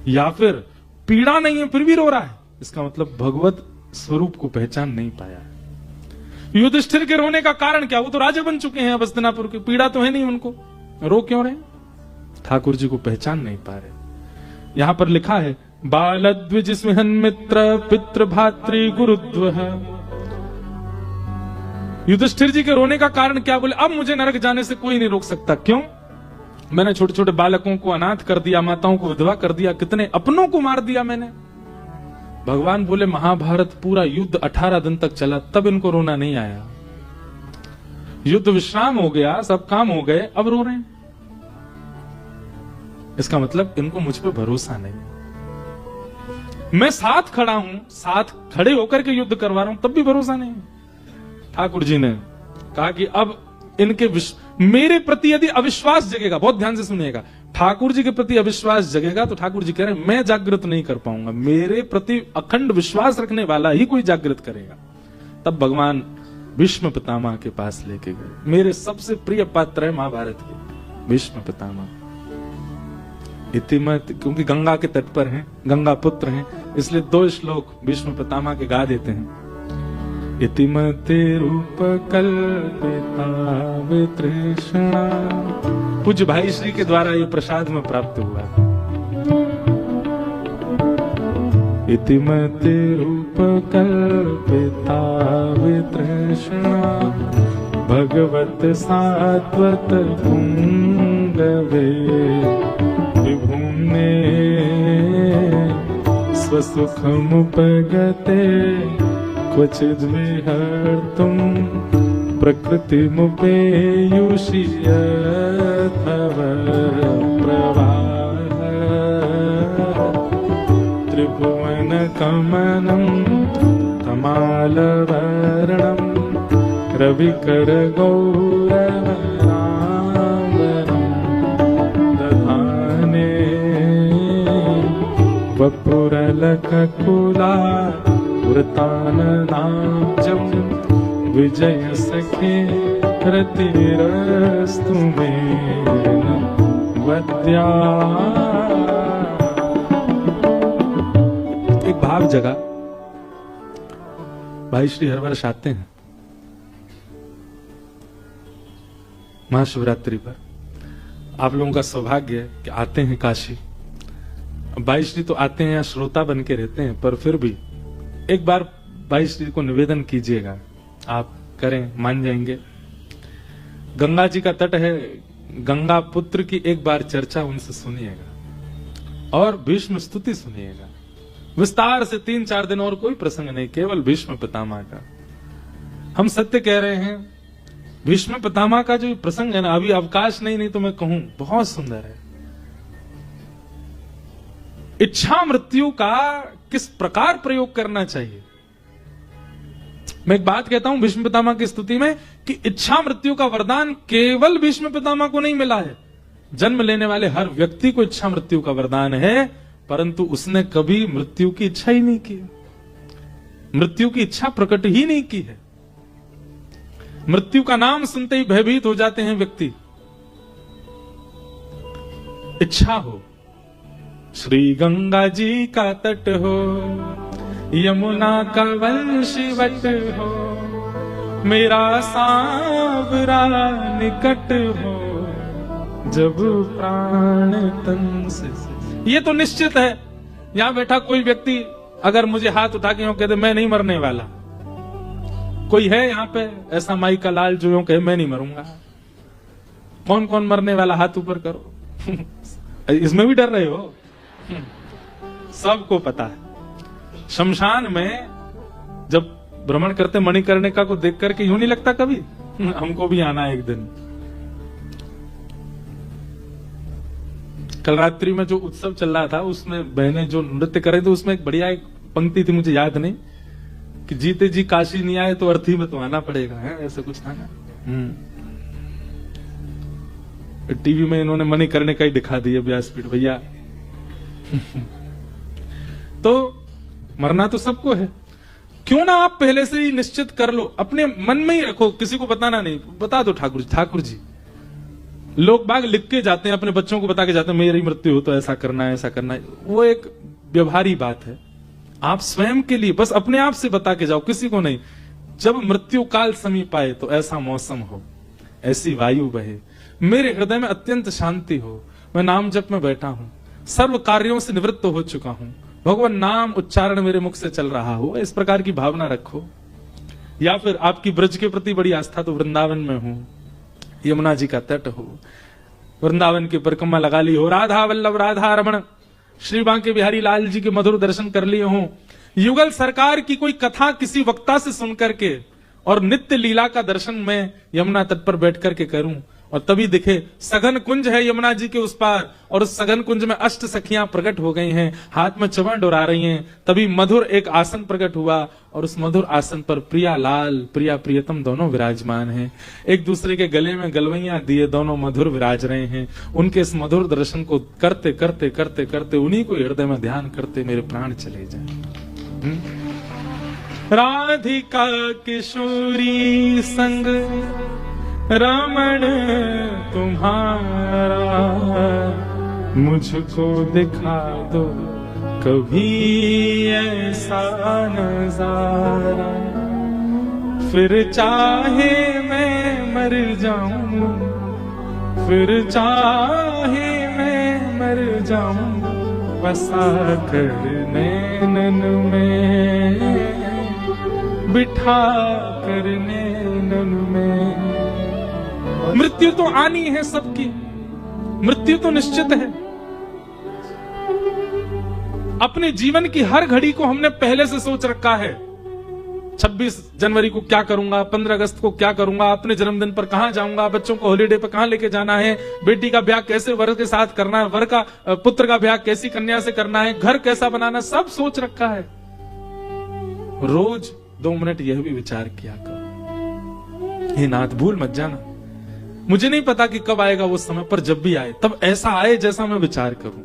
या फिर पीड़ा नहीं है फिर भी रो रहा है, इसका मतलब भगवत स्वरूप को पहचान नहीं पाया है। युधिष्ठिर के रोने का कारण क्या? वो तो राजा बन चुके हैं अब हस्तिनापुर के, पीड़ा तो है नहीं उनको, रो क्यों रहे? ठाकुर जी को पहचान नहीं पा रहे। यहां पर लिखा है बालद्विज स्मिहन मित्र पितृ भातृ गुरुद्वः। युधिष्ठिर जी के रोने का कारण क्या? बोले अब मुझे नरक जाने से कोई नहीं रोक सकता। क्यों? मैंने छोटे छोटे बालकों को अनाथ कर दिया, माताओं को विधवा कर दिया, कितने अपनों को मार दिया मैंने। भगवान बोले महाभारत पूरा युद्ध 18 दिन तक चला, तब इनको रोना नहीं आया। युद्ध विश्राम हो गया, सब काम हो गए, अब रो रहे हैं। इसका मतलब इनको मुझ पे भरोसा नहीं। मैं साथ खड़ा हूं, साथ खड़े होकर के युद्ध करवा रहा हूं, तब भी भरोसा नहीं। ठाकुर जी ने कहा कि अब इनके मेरे प्रति यदि अविश्वास जगेगा, बहुत ध्यान से सुनिएगा, ठाकुर जी के प्रति अविश्वास जगेगा तो ठाकुर जी कह रहे हैं मैं जागृत नहीं कर पाऊंगा, मेरे प्रति अखंड विश्वास रखने वाला ही कोई जागृत करेगा। तब भगवान भीष्म पितामह के पास लेके गए। मेरे सबसे प्रिय पात्र है महाभारत के भीष्म पितामह। इतिमत, क्योंकि गंगा के तट पर हैं, गंगा पुत्र हैं, इसलिए 2 श्लोक भीष्म पितामह के गा देते हैं। इतिमते रूप कल्पिता वितृष्णा। पूज्य भाई श्री के द्वारा ये प्रसाद में प्राप्त हुआ। इतिमते रूप कल्पिता वितृष्णा भगवत सात्वत पुंगवे विभुम्ने स्वसुखमुपगते क्वचिद् विहर्तुं प्रकृतिमुपेयुषीयतव प्रवाह त्रिभुवनकमनं कमालवर्णं रविकरगौरवराम्बरं दधाने वपुरलककुला वृताननाब्जं विजय सखे रतिरस्तु मे वद्या। एक भाव जगा। भाई श्री हर वर्ष आते हैं महाशिवरात्रि पर। आप लोगों का सौभाग्य है कि आते हैं काशी। भाई श्री तो आते हैं, श्रोता बन के रहते हैं, पर फिर भी एक बार भाई श्री को निवेदन कीजिएगा, आप करें, मान जाएंगे। गंगा जी का तट है, गंगा पुत्र की एक बार चर्चा उनसे सुनिएगा और भीष्म स्तुति सुनिएगा विस्तार से। 3-4 दिन और कोई प्रसंग नहीं, केवल भीष्म पितामह का। हम सत्य कह रहे हैं, भीष्म पितामह का जो प्रसंग है ना, अभी अवकाश नहीं तो मैं कहूं बहुत सुंदर है। इच्छा मृत्यु का किस प्रकार प्रयोग करना चाहिए। मैं एक बात कहता हूं भीष्म पितामह की स्तुति में कि इच्छा मृत्यु का वरदान केवल भीष्म पितामह को नहीं मिला है, जन्म लेने वाले हर व्यक्ति को इच्छा मृत्यु का वरदान है, परंतु उसने कभी मृत्यु की इच्छा ही नहीं की, मृत्यु की इच्छा प्रकट ही नहीं की है। मृत्यु का नाम सुनते ही भयभीत हो जाते हैं व्यक्ति। इच्छा हो, श्री गंगा जी का तट हो, यमुना का वंशीवट हो, मेरा सांवरा निकट हो, जब प्राण तन से। ये तो निश्चित है। यहां बैठा कोई व्यक्ति अगर मुझे हाथ उठा के यूं कह दे मैं नहीं मरने वाला, कोई है यहाँ पे ऐसा माई का लाल जो यूं कहे मैं नहीं मरूंगा? कौन कौन मरने वाला हाथ ऊपर करो। इसमें भी डर रहे हो? सबको पता है। शमशान में जब भ्रमण करते मणिकर्णिका को देख करके यूं नहीं लगता कभी हमको भी आना एक दिन। कल रात्रि में जो उत्सव चल रहा था उसमें बहनें जो नृत्य कर रहे थे, उसमें एक बढ़िया एक पंक्ति थी, मुझे याद नहीं, कि जीते जी काशी नहीं आए तो अर्थी में तो आना पड़ेगा, है ऐसा कुछ था ना। टीवी में इन्होंने मणिकर्णिका ही दिखा दी है, व्यासपीठ भैया। तो मरना तो सबको है, क्यों ना आप पहले से ही निश्चित कर लो, अपने मन में ही रखो, किसी को बताना नहीं। बता दो ठाकुर जी, ठाकुर जी। लोग बाग लिख के जाते हैं, अपने बच्चों को बता के जाते हैं मेरी मृत्यु हो तो ऐसा करना है, ऐसा करना है। वो एक व्यवहारी बात है। आप स्वयं के लिए बस अपने आप से बता के जाओ, किसी को नहीं। जब मृत्यु काल समीप आए तो ऐसा मौसम हो, ऐसी वायु बहे, मेरे हृदय में अत्यंत शांति हो, मैं नाम जप में बैठा हूं, सर्व कार्यों से निवृत्त हो चुका हूं, भगवान नाम उच्चारण मेरे मुख से चल रहा हो, इस प्रकार की भावना रखो। या फिर आपकी ब्रज के प्रति बड़ी आस्था तो वृंदावन में हो, यमुना जी का तट हो, वृंदावन की परिक्रमा लगा ली हो, राधा वल्लभ राधा रमण श्री बांके बिहारी लाल जी के मधुर दर्शन कर लिए हो, युगल सरकार की कोई कथा किसी वक्ता से सुन करके और नित्य लीला का दर्शन मैं यमुना तट पर बैठ करके करूं, और तभी दिखे सघन कुंज है यमुना जी के उस पार, और उस सघन कुंज में अष्ट सखियां प्रकट हो गई हैं, हाथ में चमन डोरा रही हैं। तभी मधुर एक आसन प्रकट हुआ और उस मधुर आसन पर प्रिया लाल प्रिया प्रियतम दोनों विराजमान हैं, एक दूसरे के गले में गलवैया दिए दोनों मधुर विराज रहे हैं। उनके इस मधुर दर्शन को करते करते करते करते उन्हीं को हृदय में ध्यान करते मेरे प्राण चले जाए। राधिका किशोरी संग रमण तुम्हारा, मुझको दिखा दो कभी ऐसा नजारा, फिर चाहे मैं मर जाऊं, फिर चाहे मैं मर जाऊं, बसा कर नैनन में, बिठा कर नैनन में। मृत्यु तो आनी है सबकी, मृत्यु तो निश्चित है। अपने जीवन की हर घड़ी को हमने पहले से सोच रखा है, 26 जनवरी को क्या करूंगा, 15 अगस्त को क्या करूंगा, अपने जन्मदिन पर कहां जाऊंगा, बच्चों को हॉलीडे पर कहां लेके जाना है, बेटी का ब्याह कैसे वर के साथ करना है, वर का पुत्र का ब्याह कैसी कन्या से करना है, घर कैसा बनाना, सब सोच रखा है। रोज 2 मिनट यह भी विचार किया करो, हे नाथ भूल मत जाना, मुझे नहीं पता कि कब आएगा वो समय, पर जब भी आए तब ऐसा आए जैसा मैं विचार करूं।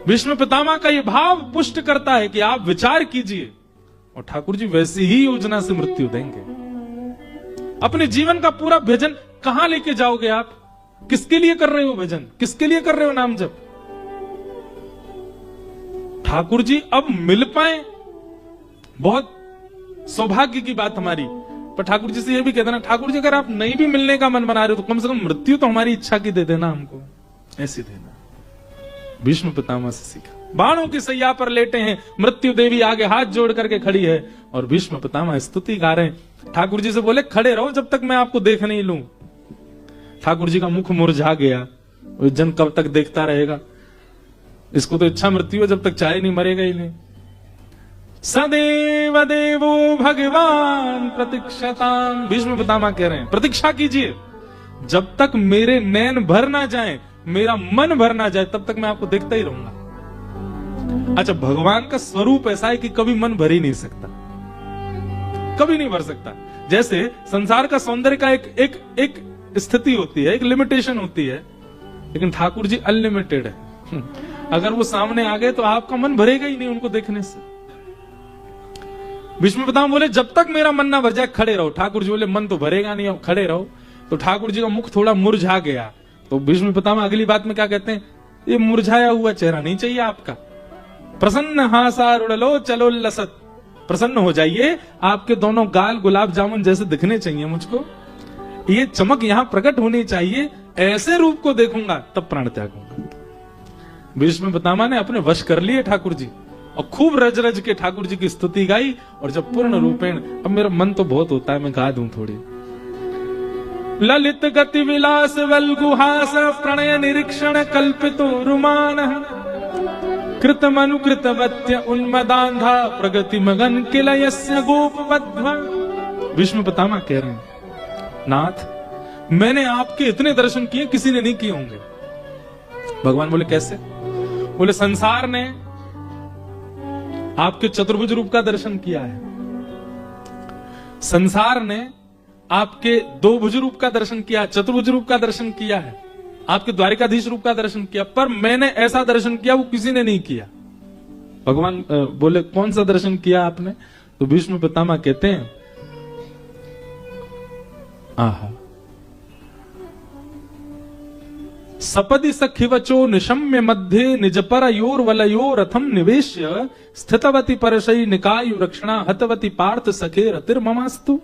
भीष्म पितामह का ये भाव पुष्ट करता है कि आप विचार कीजिए और ठाकुर जी वैसी ही योजना से मृत्यु देंगे। अपने जीवन का पूरा भजन कहां लेके जाओगे आप, किसके लिए कर रहे हो भजन, किसके लिए कर रहे हो नाम जप। ठाकुर जी अब मिल पाए, बहुत सौभाग्य की बात हमारी, पर ठाकुर जी से यह भी कह देना, ठाकुर जी अगर आप नहीं भी मिलने का मन बना रहे हो तो कम से कम मृत्यु तो हमारी इच्छा की दे देना हमको, ऐसी देना। भीष्म पितामह से सीखा। बाणों की सैया पर लेटे हैं, मृत्यु देवी आगे हाथ जोड़ करके खड़ी है और भीष्म पितामह स्तुति गा रहे हैं। ठाकुर जी से बोले खड़े रहो जब तक मैं आपको देख नहीं लूं। ठाकुर जी का मुख मुरझा गया, जन कब तक देखता रहेगा, इसको तो इच्छा मृत्यु है, जब तक चाहे नहीं मरेगा ही नहीं। सदैव देवो भगवान प्रतीक्षताम, भीष्म पितामह कह रहे हैं प्रतीक्षा कीजिए, जब तक मेरे नैन भर ना जाए, मेरा मन भर ना जाए, तब तक मैं आपको देखता ही रहूंगा। अच्छा, भगवान का स्वरूप ऐसा है कि कभी मन भर ही नहीं सकता, कभी नहीं भर सकता। जैसे संसार का सौंदर्य का एक स्थिति होती है, एक लिमिटेशन होती है, लेकिन ठाकुर जी अनलिमिटेड है। अगर वो सामने आ गए तो आपका मन भरेगा ही नहीं उनको देखने से। भीष्म पितामह बोले जब तक मेरा मन ना भर जाए खड़े रहो। ठाकुर जी बोले मन तो भरेगा नहीं, अब खड़े रहो। तो ठाकुर जी का मुख थोड़ा मुरझा गया, तो भीष्म पितामह अगली बात में क्या कहते हैं, ये मुरझाया हुआ चेहरा नहीं चाहिए आपका, प्रसन्न हासारुण लो चलो लसत, प्रसन्न हो जाइए, आपके दोनों गाल गुलाब जामुन जैसे दिखने चाहिए मुझको, ये चमक यहां प्रकट होनी चाहिए, ऐसे रूप को देखूंगा तब प्राण त्यागूंगा। भीष्म पितामह ने अपने वश कर लिए ठाकुर जी और खूब रज रज के ठाकुर जी की स्तुति गाई। और जब पूर्ण रूपेण, अब मेरा मन तो बहुत होता है, मैं गा दूं थोड़ी। ललित गति विलास वल्गुहास प्रणय निरीक्षण कल्पितो रुमान कृतमनुकृतवत्य उन्मदांधा प्रगति मगन किलयस्य गोपवध्वा। भीष्म पितामह कह रहे हैं नाथ, मैंने आपके इतने दर्शन किए किसी ने नहीं किए होंगे। भगवान बोले कैसे? बोले संसार ने आपके चतुर्भुज रूप का दर्शन किया है, संसार ने आपके दो भुज रूप का दर्शन किया, चतुर्भुज रूप का दर्शन किया है, आपके द्वारिकाधीश रूप का दर्शन किया, पर मैंने ऐसा दर्शन किया वो किसी ने नहीं किया। भगवान बोले कौन सा दर्शन किया आपने? तो भीष्म पितामह कहते हैं आहा, सपदि सखिवचो निशम्य मध्ये निज पर योर वलयो रथम निवेश्य स्थितवती परशई निकायु रक्षणा हतवती पार्थ सखे रतिर्ममास्तु।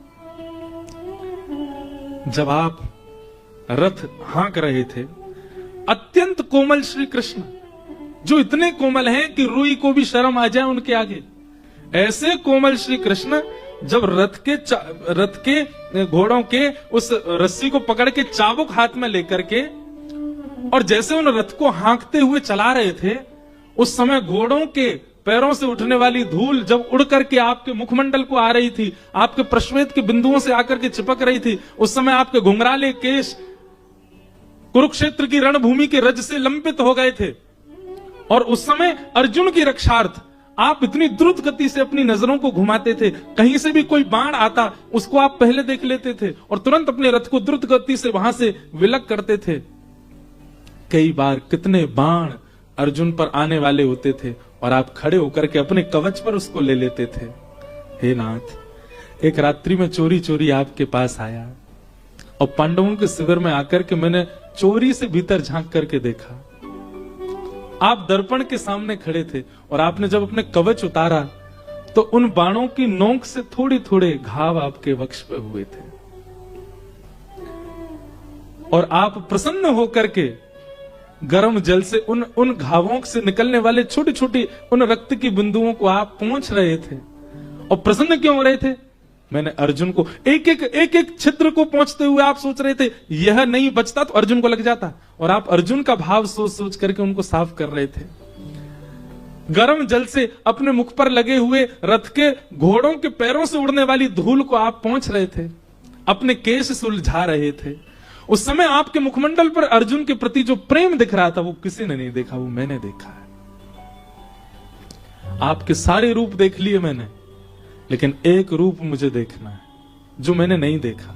जब आप रथ हाँक रहे थे, अत्यंत कोमल श्री कृष्ण जो इतने कोमल हैं कि रुई को भी शर्म आ जाए उनके आगे, ऐसे कोमल श्री कृष्ण जब रथ के घोड़ों के उस रस्सी को पकड़ के चाबुक हाथ में लेकर के और जैसे उन रथ को हाँकते हुए चला रहे थे, उस समय घोड़ों के पैरों से उठने वाली धूल जब उड़ करके आपके मुखमंडल को आ रही थी, आपके प्रश्वेत के बिंदुओं से आकर के चिपक रही थी, उस समय आपके घुंघराले केश कुरुक्षेत्र की रणभूमि के रज से लंबित हो गए थे। और उस समय अर्जुन की रक्षार्थ आप इतनी द्रुत गति से अपनी नजरों को घुमाते थे, कहीं से भी कोई बाण आता उसको आप पहले देख लेते थे और तुरंत अपने रथ को द्रुत गति से वहां से विलग करते थे। कई बार कितने बाण अर्जुन पर आने वाले होते थे और आप खड़े होकर के अपने कवच पर उसको ले लेते थे। हे नाथ, एक रात्रि में चोरी चोरी आपके पास आया और पांडवों के शिविर में आकर के मैंने चोरी से भीतर झांक करके देखा। आप दर्पण के सामने खड़े थे और आपने जब अपने कवच उतारा तो उन बाणों की नोक से थोड़े थोड़े घाव आपके वक्ष पे हुए थे और आप प्रसन्न होकर के गर्म जल से उन घावों से निकलने वाले छोटी छोटी उन रक्त की बिंदुओं को आप पोंछ रहे थे। और प्रसन्न क्यों हो रहे थे? मैंने अर्जुन को एक एक छिद्र को पहुंचते हुए आप सोच रहे थे यह नहीं बचता तो अर्जुन को लग जाता, और आप अर्जुन का भाव सोच सोच करके उनको साफ कर रहे थे। गर्म जल से अपने मुख पर लगे हुए रथ के घोड़ों के पैरों से उड़ने वाली धूल को आप पहुंच रहे थे, अपने केश सुलझा रहे थे। उस समय आपके मुखमंडल पर अर्जुन के प्रति जो प्रेम दिख रहा था वो किसी ने नहीं देखा, वो मैंने देखा है। आपके सारे रूप देख लिए मैंने, लेकिन एक रूप मुझे देखना है जो मैंने नहीं देखा,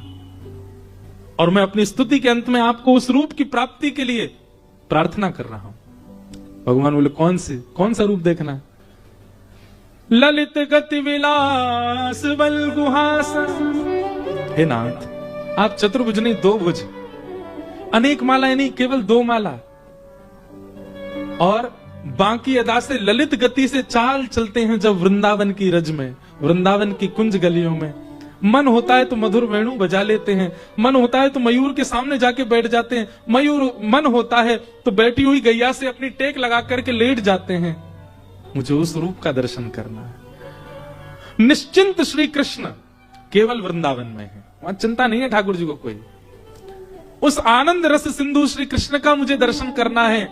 और मैं अपनी स्तुति के अंत में आपको उस रूप की प्राप्ति के लिए प्रार्थना कर रहा हूं। भगवान बोले कौन सा रूप देखना है? ललित गति विलास बल गुहासन। हे नाथ, आप चतुर्भुज नहीं, दो भुज, अनेक मालाएं नहीं, केवल दो माला, और बाकी अदा से ललित गति से चाल चलते हैं जब वृंदावन की रज में, वृंदावन की कुंज गलियों में। मन होता है तो मधुर वेणु बजा लेते हैं, मन होता है तो मयूर के सामने जाके बैठ जाते हैं, मन होता है तो बैठी हुई गैया से अपनी टेक लगा करके लेट जाते हैं। मुझे उस रूप का दर्शन करना है। निश्चिंत श्री कृष्ण केवल वृंदावन में है, वहां चिंता नहीं है ठाकुर जी को कोई। उस आनंद रस सिंधु श्री कृष्ण का मुझे दर्शन करना है,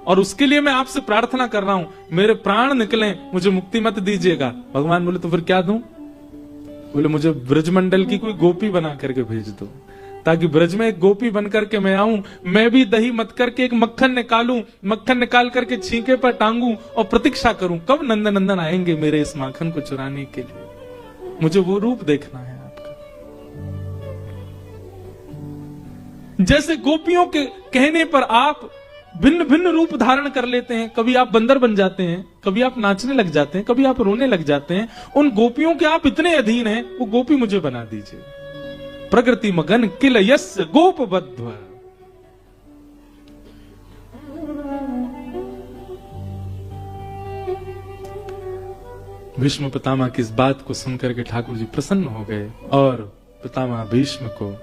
और उसके लिए मैं आपसे प्रार्थना कर रहा हूं, मेरे प्राण निकले, मुझे मुक्ति मत दीजिएगा। भगवान बोले तो फिर क्या दूं? बोले मुझे ब्रजमंडल की कोई गोपी बना करके भेज दो, ताकि ब्रज में एक गोपी बन करके मैं आऊं, मैं भी दही मत करके एक मक्खन निकालूं, मक्खन निकाल करके छींके पर टांगूं और प्रतीक्षा करूं कब नंदन नंदन आएंगे मेरे इस माखन को चुराने के लिए। मुझे वो रूप देखना है आपका। जैसे गोपियों के कहने पर आप भिन्न भिन्न रूप धारण कर लेते हैं, कभी आप बंदर बन जाते हैं, कभी आप नाचने लग जाते हैं, कभी आप रोने लग जाते हैं। उन गोपियों के आप इतने अधीन हैं, वो गोपी मुझे बना दीजिए। प्रकृति मगन किल यस गोपबद्ध। भीष्म पितामह की इस बात को सुनकर के ठाकुर जी प्रसन्न हो गए और पितामह भीष्म को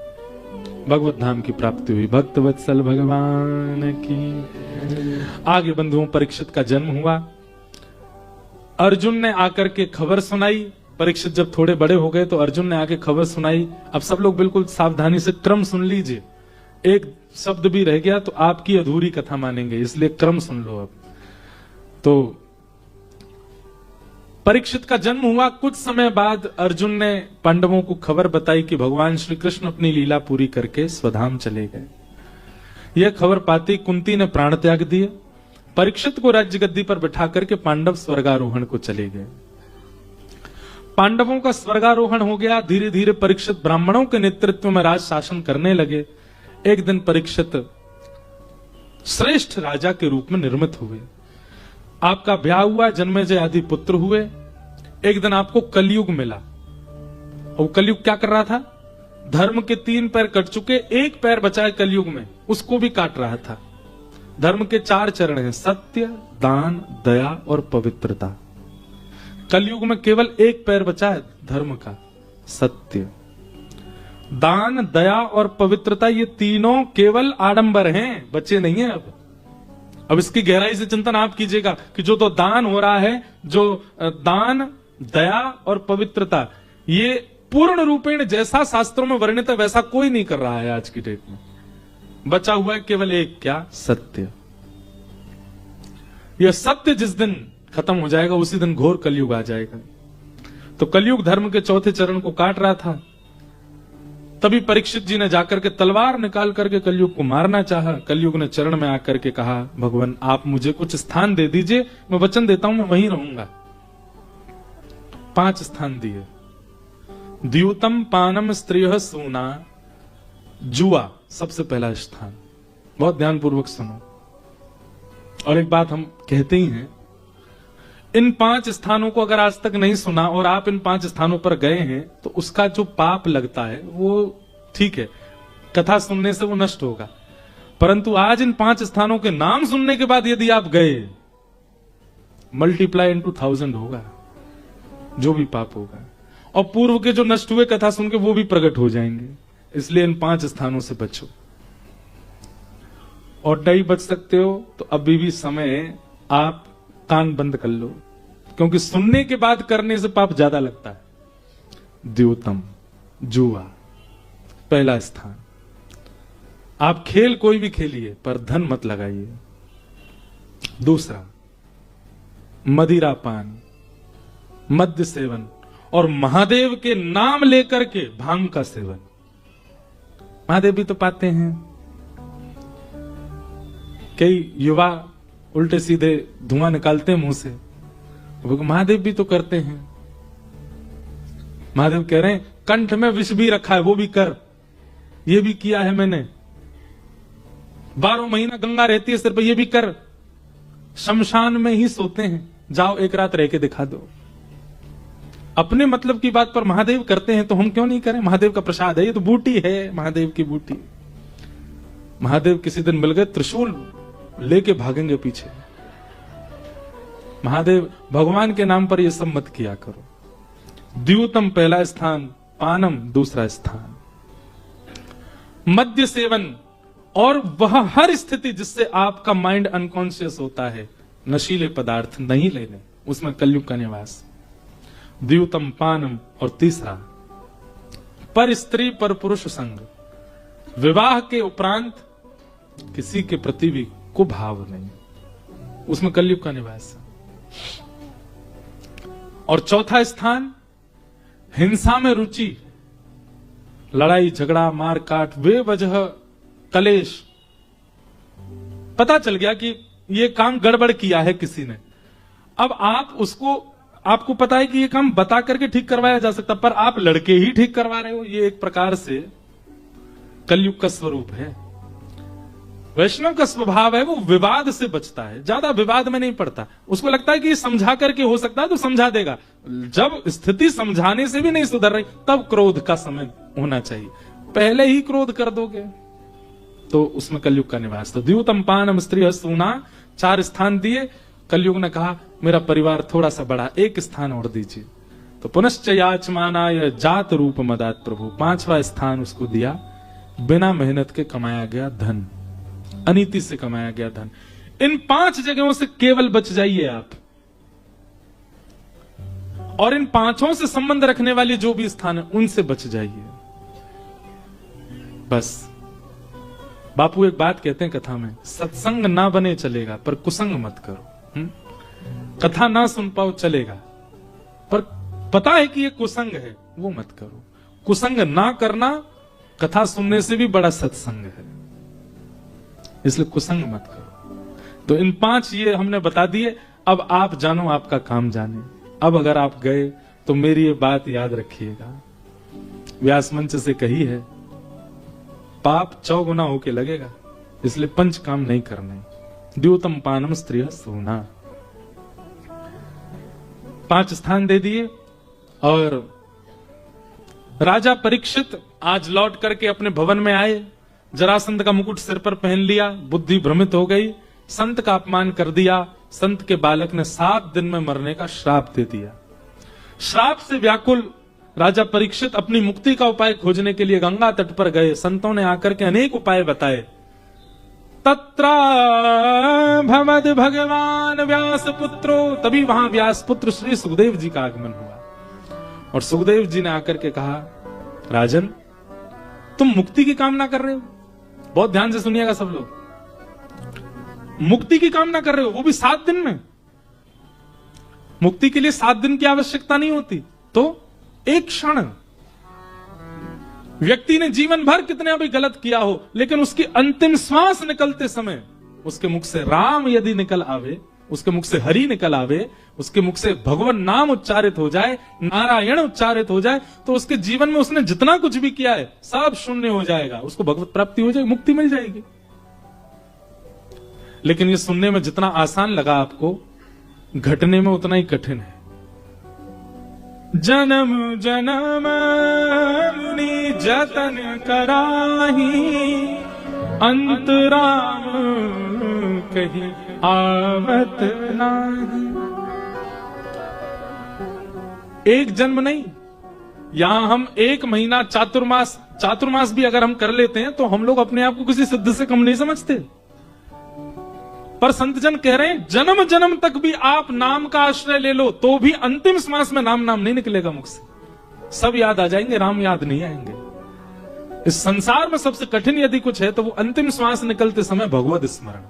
भगवत धाम की प्राप्ति हुई। भक्त वत्सल भगवान की। आगे बंधुओं, परीक्षित का जन्म हुआ। अर्जुन ने आकर के खबर सुनाई। परीक्षित जब थोड़े बड़े हो गए तो अर्जुन ने आके खबर सुनाई। अब सब लोग बिल्कुल सावधानी से क्रम सुन लीजिए, एक शब्द भी रह गया तो आपकी अधूरी कथा मानेंगे, इसलिए क्रम सुन लो। अब तो परीक्षित का जन्म हुआ। कुछ समय बाद अर्जुन ने पांडवों को खबर बताई कि भगवान श्री कृष्ण अपनी लीला पूरी करके स्वधाम चले गए। यह खबर पाती कुंती ने प्राण त्याग दिए। परीक्षित को राज्य गद्दी पर बिठा करके पांडव स्वर्गारोहण को चले गए। पांडवों का स्वर्गारोहण हो गया। धीरे धीरे परीक्षित ब्राह्मणों के नेतृत्व में राज शासन करने लगे। एक दिन परीक्षित श्रेष्ठ राजा के रूप में निर्मित हुए। आपका ब्याह हुआ, जन्मेजय आदि पुत्र हुए। एक दिन आपको कलयुग मिला। और कलयुग क्या कर रहा था? धर्म के 3 पैर कट चुके, एक पैर बचा है कलयुग में, उसको भी काट रहा था। धर्म के 4 चरण हैं, सत्य, दान, दया और पवित्रता। कलयुग में केवल एक पैर बचा है धर्म का, सत्य। दान, दया और पवित्रता ये तीनों केवल आडंबर हैं, बच्चे नहीं हैं। अब इसकी गहराई से चिंतन आप कीजिएगा कि जो तो दान हो रहा है, जो दान, दया और पवित्रता, ये पूर्ण रूपेण जैसा शास्त्रों में वर्णित है वैसा कोई नहीं कर रहा है आज की डेट में। बचा हुआ है केवल एक, क्या? सत्य। यह सत्य जिस दिन खत्म हो जाएगा उसी दिन घोर कलयुग आ जाएगा। तो कलयुग धर्म के 4थे चरण को काट रहा था। तभी परीक्षित जी ने जाकर के तलवार निकाल करके कलयुग को मारना चाहा। कलयुग ने चरण में आकर के कहा, भगवान आप मुझे कुछ स्थान दे दीजिए, मैं वचन देता हूं मैं वहीं रहूंगा। 5 स्थान दिए। द्यूतम पानम स्त्रिय सूना, जुआ सबसे पहला स्थान। बहुत ध्यानपूर्वक सुनो। और एक बात हम कहते ही हैं, इन 5 स्थानों को अगर आज तक नहीं सुना और आप इन 5 स्थानों पर गए हैं तो उसका जो पाप लगता है वो ठीक है, कथा सुनने से वो नष्ट होगा। परंतु आज इन 5 स्थानों के नाम सुनने के बाद यदि आप गए, मल्टीप्लाई इनटू 1000 होगा जो भी पाप होगा। और पूर्व के जो नष्ट हुए कथा सुन के वो भी प्रकट हो जाएंगे। इसलिए इन 5 स्थानों से बचो। और नहीं बच सकते हो तो अभी भी समय, आप कान बंद कर लो, क्योंकि सुनने के बाद करने से पाप ज्यादा लगता है। द्यूतम, जुआ पहला स्थान। आप खेल कोई भी खेलिए पर धन मत लगाइए। दूसरा, मदिरा पान, मद्य सेवन और महादेव के नाम लेकर के भांग का सेवन। महादेव भी तो पाते हैं। कई युवा उल्टे सीधे धुआं निकालते हैं मुंह से, वो महादेव भी तो करते हैं। महादेव कह रहे हैं कंठ में विष भी रखा है वो भी कर, ये भी किया है मैंने। 12 महीना गंगा रहती है सिर पर, ये भी कर। शमशान में ही सोते हैं, जाओ एक रात रह के दिखा दो। अपने मतलब की बात पर महादेव करते हैं तो हम क्यों नहीं करें? महादेव का प्रसाद है, ये तो बूटी है, महादेव की बूटी। महादेव किसी दिन मिल गए, त्रिशूल लेके भागेंगे पीछे। महादेव भगवान के नाम पर ये सब मत किया करो। द्यूतम पहला स्थान, पानम दूसरा स्थान। मद्य सेवन, और वह हर स्थिति जिससे आपका माइंड अनकॉन्शियस होता है, नशीले पदार्थ नहीं लेने, उसमें कलयुग का निवास। द्यूतम पानम। और तीसरा, पर स्त्री पर पुरुष संग, विवाह के उपरांत किसी के प्रति भी को भाव नहीं, उसमें कलयुग का निवास है। और चौथा स्थान, हिंसा में रुचि, लड़ाई झगड़ा मार काट, बेवजह कलेश। पता चल गया कि ये काम गड़बड़ किया है किसी ने, अब आप उसको, आपको पता है कि ये काम बता करके ठीक करवाया जा सकता, पर आप लड़के ही ठीक करवा रहे हो। ये एक प्रकार से कलयुग का स्वरूप है। वैष्णव का स्वभाव है वो विवाद से बचता है, ज्यादा विवाद में नहीं पड़ता। उसको लगता है कि समझा करके हो सकता है तो समझा देगा। जब स्थिति समझाने से भी नहीं सुधर रही तब क्रोध का समय होना चाहिए। पहले ही क्रोध कर दोगे तो उसमें कलयुग का निवास। तो द्यूतम पानम स्त्री सूना, 4 स्थान दिए। कलयुग ने कहा मेरा परिवार थोड़ा सा बड़ा, 1 स्थान और दीजिए। तो पुनश्च याचमानाय जात रूप मदात प्रभु, 5वां स्थान उसको दिया। बिना मेहनत के कमाया गया धन, अनीति से कमाया गया धन। इन 5 जगहों से केवल बच जाइए आप, और इन 5 से संबंध रखने वाले जो भी स्थान है उनसे बच जाइए बस। बापू एक बात कहते हैं कथा में, सत्संग ना बने चलेगा पर कुसंग मत करो। कथा ना सुन पाओ चलेगा, पर पता है कि ये कुसंग है वो मत करो। कुसंग ना करना कथा सुनने से भी बड़ा सत्संग है, इसलिए कुसंग मत करो। तो इन 5 ये हमने बता दिए। अब आप जानो, आपका काम जाने। अब अगर आप गए तो मेरी ये बात याद रखिएगा, व्यास मंच से कही है, पाप 4 गुना होके लगेगा, इसलिए 5 काम नहीं करने। द्यूतम पानम स्त्रिय सूना, 5 स्थान दे दिए। और राजा परीक्षित आज लौट करके अपने भवन में आए, जरासंध का मुकुट सिर पर पहन लिया, बुद्धि भ्रमित हो गई, संत का अपमान कर दिया, संत के बालक ने 7 दिन में मरने का श्राप दे दिया। श्राप से व्याकुल राजा परीक्षित अपनी मुक्ति का उपाय खोजने के लिए गंगा तट पर गए। संतों ने आकर के अनेक उपाय बताए। तत्रा भवद भगवान व्यास पुत्रो, तभी वहां व्यास पुत्र श्री सुखदेव जी का आगमन हुआ और सुखदेव जी ने आकर के कहा, राजन तुम मुक्ति की कामना कर रहे हो, बहुत ध्यान से सुनिएगा सब लोग, मुक्ति की कामना कर रहे हो, वो भी 7 दिन में। मुक्ति के लिए 7 दिन की आवश्यकता नहीं होती, तो एक क्षण। व्यक्ति ने जीवन भर कितने भी गलत किया हो, लेकिन उसकी अंतिम श्वास निकलते समय उसके मुख से राम यदि निकल आवे, उसके मुख से हरि निकल आवे, उसके मुख से भगवान नाम उच्चारित हो जाए, नारायण उच्चारित हो जाए, तो उसके जीवन में उसने जितना कुछ भी किया है सब शून्य हो जाएगा, उसको भगवत प्राप्ति हो जाएगी, मुक्ति मिल जाएगी। लेकिन ये सुनने में जितना आसान लगा आपको, घटने में उतना ही कठिन है। जन्म जन्म मुनि जतन कराही, अंत राम कहीं आवत नाही। एक जन्म नहीं, यहां हम 1 महीना चातुर्मास भी अगर हम कर लेते हैं तो हम लोग अपने आप को किसी सिद्ध से कम नहीं समझते। पर संत जन कह रहे हैं जन्म जन्म तक भी आप नाम का आश्रय ले लो तो भी अंतिम श्वास में नाम नहीं निकलेगा मुख से। सब याद आ जाएंगे, राम याद नहीं आएंगे। इस संसार में सबसे कठिन यदि कुछ है तो वो अंतिम श्वास निकलते समय भगवत स्मरण,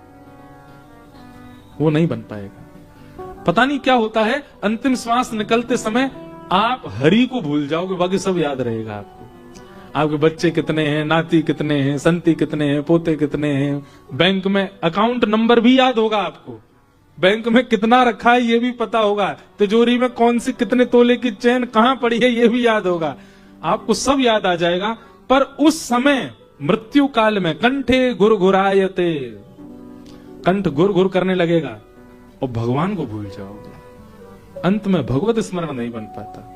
वो नहीं बन पाएगा। पता नहीं क्या होता है, अंतिम श्वास निकलते समय आप हरि को भूल जाओगे, बाकी सब याद रहेगा आपको। आपके बच्चे कितने हैं, नाती कितने हैं, संती कितने हैं, पोते कितने हैं, बैंक में अकाउंट नंबर भी याद होगा आपको, बैंक में कितना रखा है ये भी पता होगा, तिजोरी में कौन सी कितने तोले की चेन कहां पड़ी है ये भी याद होगा, आपको सब याद आ जाएगा। पर उस समय मृत्यु काल में कंठे गुरगुरायते, कंठ गुर गुर करने लगेगा और भगवान को भूल जाओगे, अंत में भगवत स्मरण नहीं बन पाता।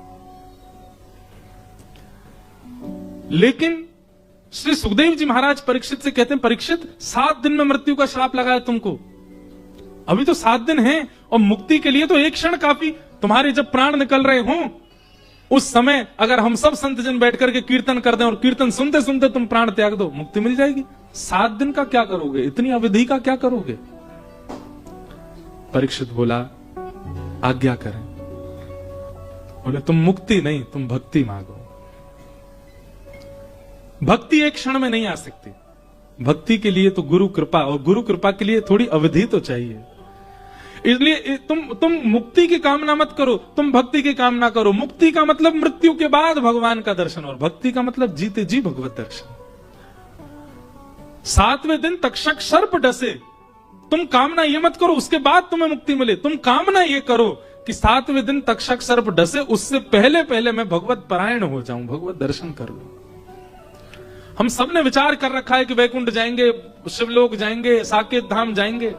लेकिन श्री सुखदेव जी महाराज परीक्षित से कहते हैं, परीक्षित 7 दिन में मृत्यु का श्राप लगा है तुमको, अभी तो 7 दिन हैं और मुक्ति के लिए तो एक क्षण काफी। तुम्हारे जब प्राण निकल रहे हो उस समय अगर हम सब संत जन बैठ करके कीर्तन कर दें और कीर्तन सुनते सुनते तुम प्राण त्याग दो, मुक्ति मिल जाएगी। 7 दिन का क्या करोगे, इतनी अवधि का क्या करोगे? परीक्षित बोला, आज्ञा करें। बोले तुम मुक्ति नहीं, तुम भक्ति मांगो। भक्ति एक क्षण में नहीं आ सकती, भक्ति के लिए तो गुरु कृपा, और गुरु कृपा के लिए थोड़ी अवधि तो चाहिए। इसलिए तुम मुक्ति की कामना मत करो, तुम भक्ति की कामना करो। मुक्ति का मतलब मृत्यु के बाद भगवान का दर्शन, और भक्ति का मतलब जीते जी भगवत दर्शन। 7वें दिन तक्षक सर्प डसे, तुम कामना ये मत करो उसके बाद तुम्हें मुक्ति मिले, तुम कामना ये करो कि 7वें दिन तक्षक सर्प डसे, उससे पहले पहले मैं भगवत परायण हो जाऊं, भगवत दर्शन कर लूं। हम सबने विचार कर रखा है कि वैकुंठ जाएंगे, शिवलोक जाएंगे, साकेत धाम जाएंगे,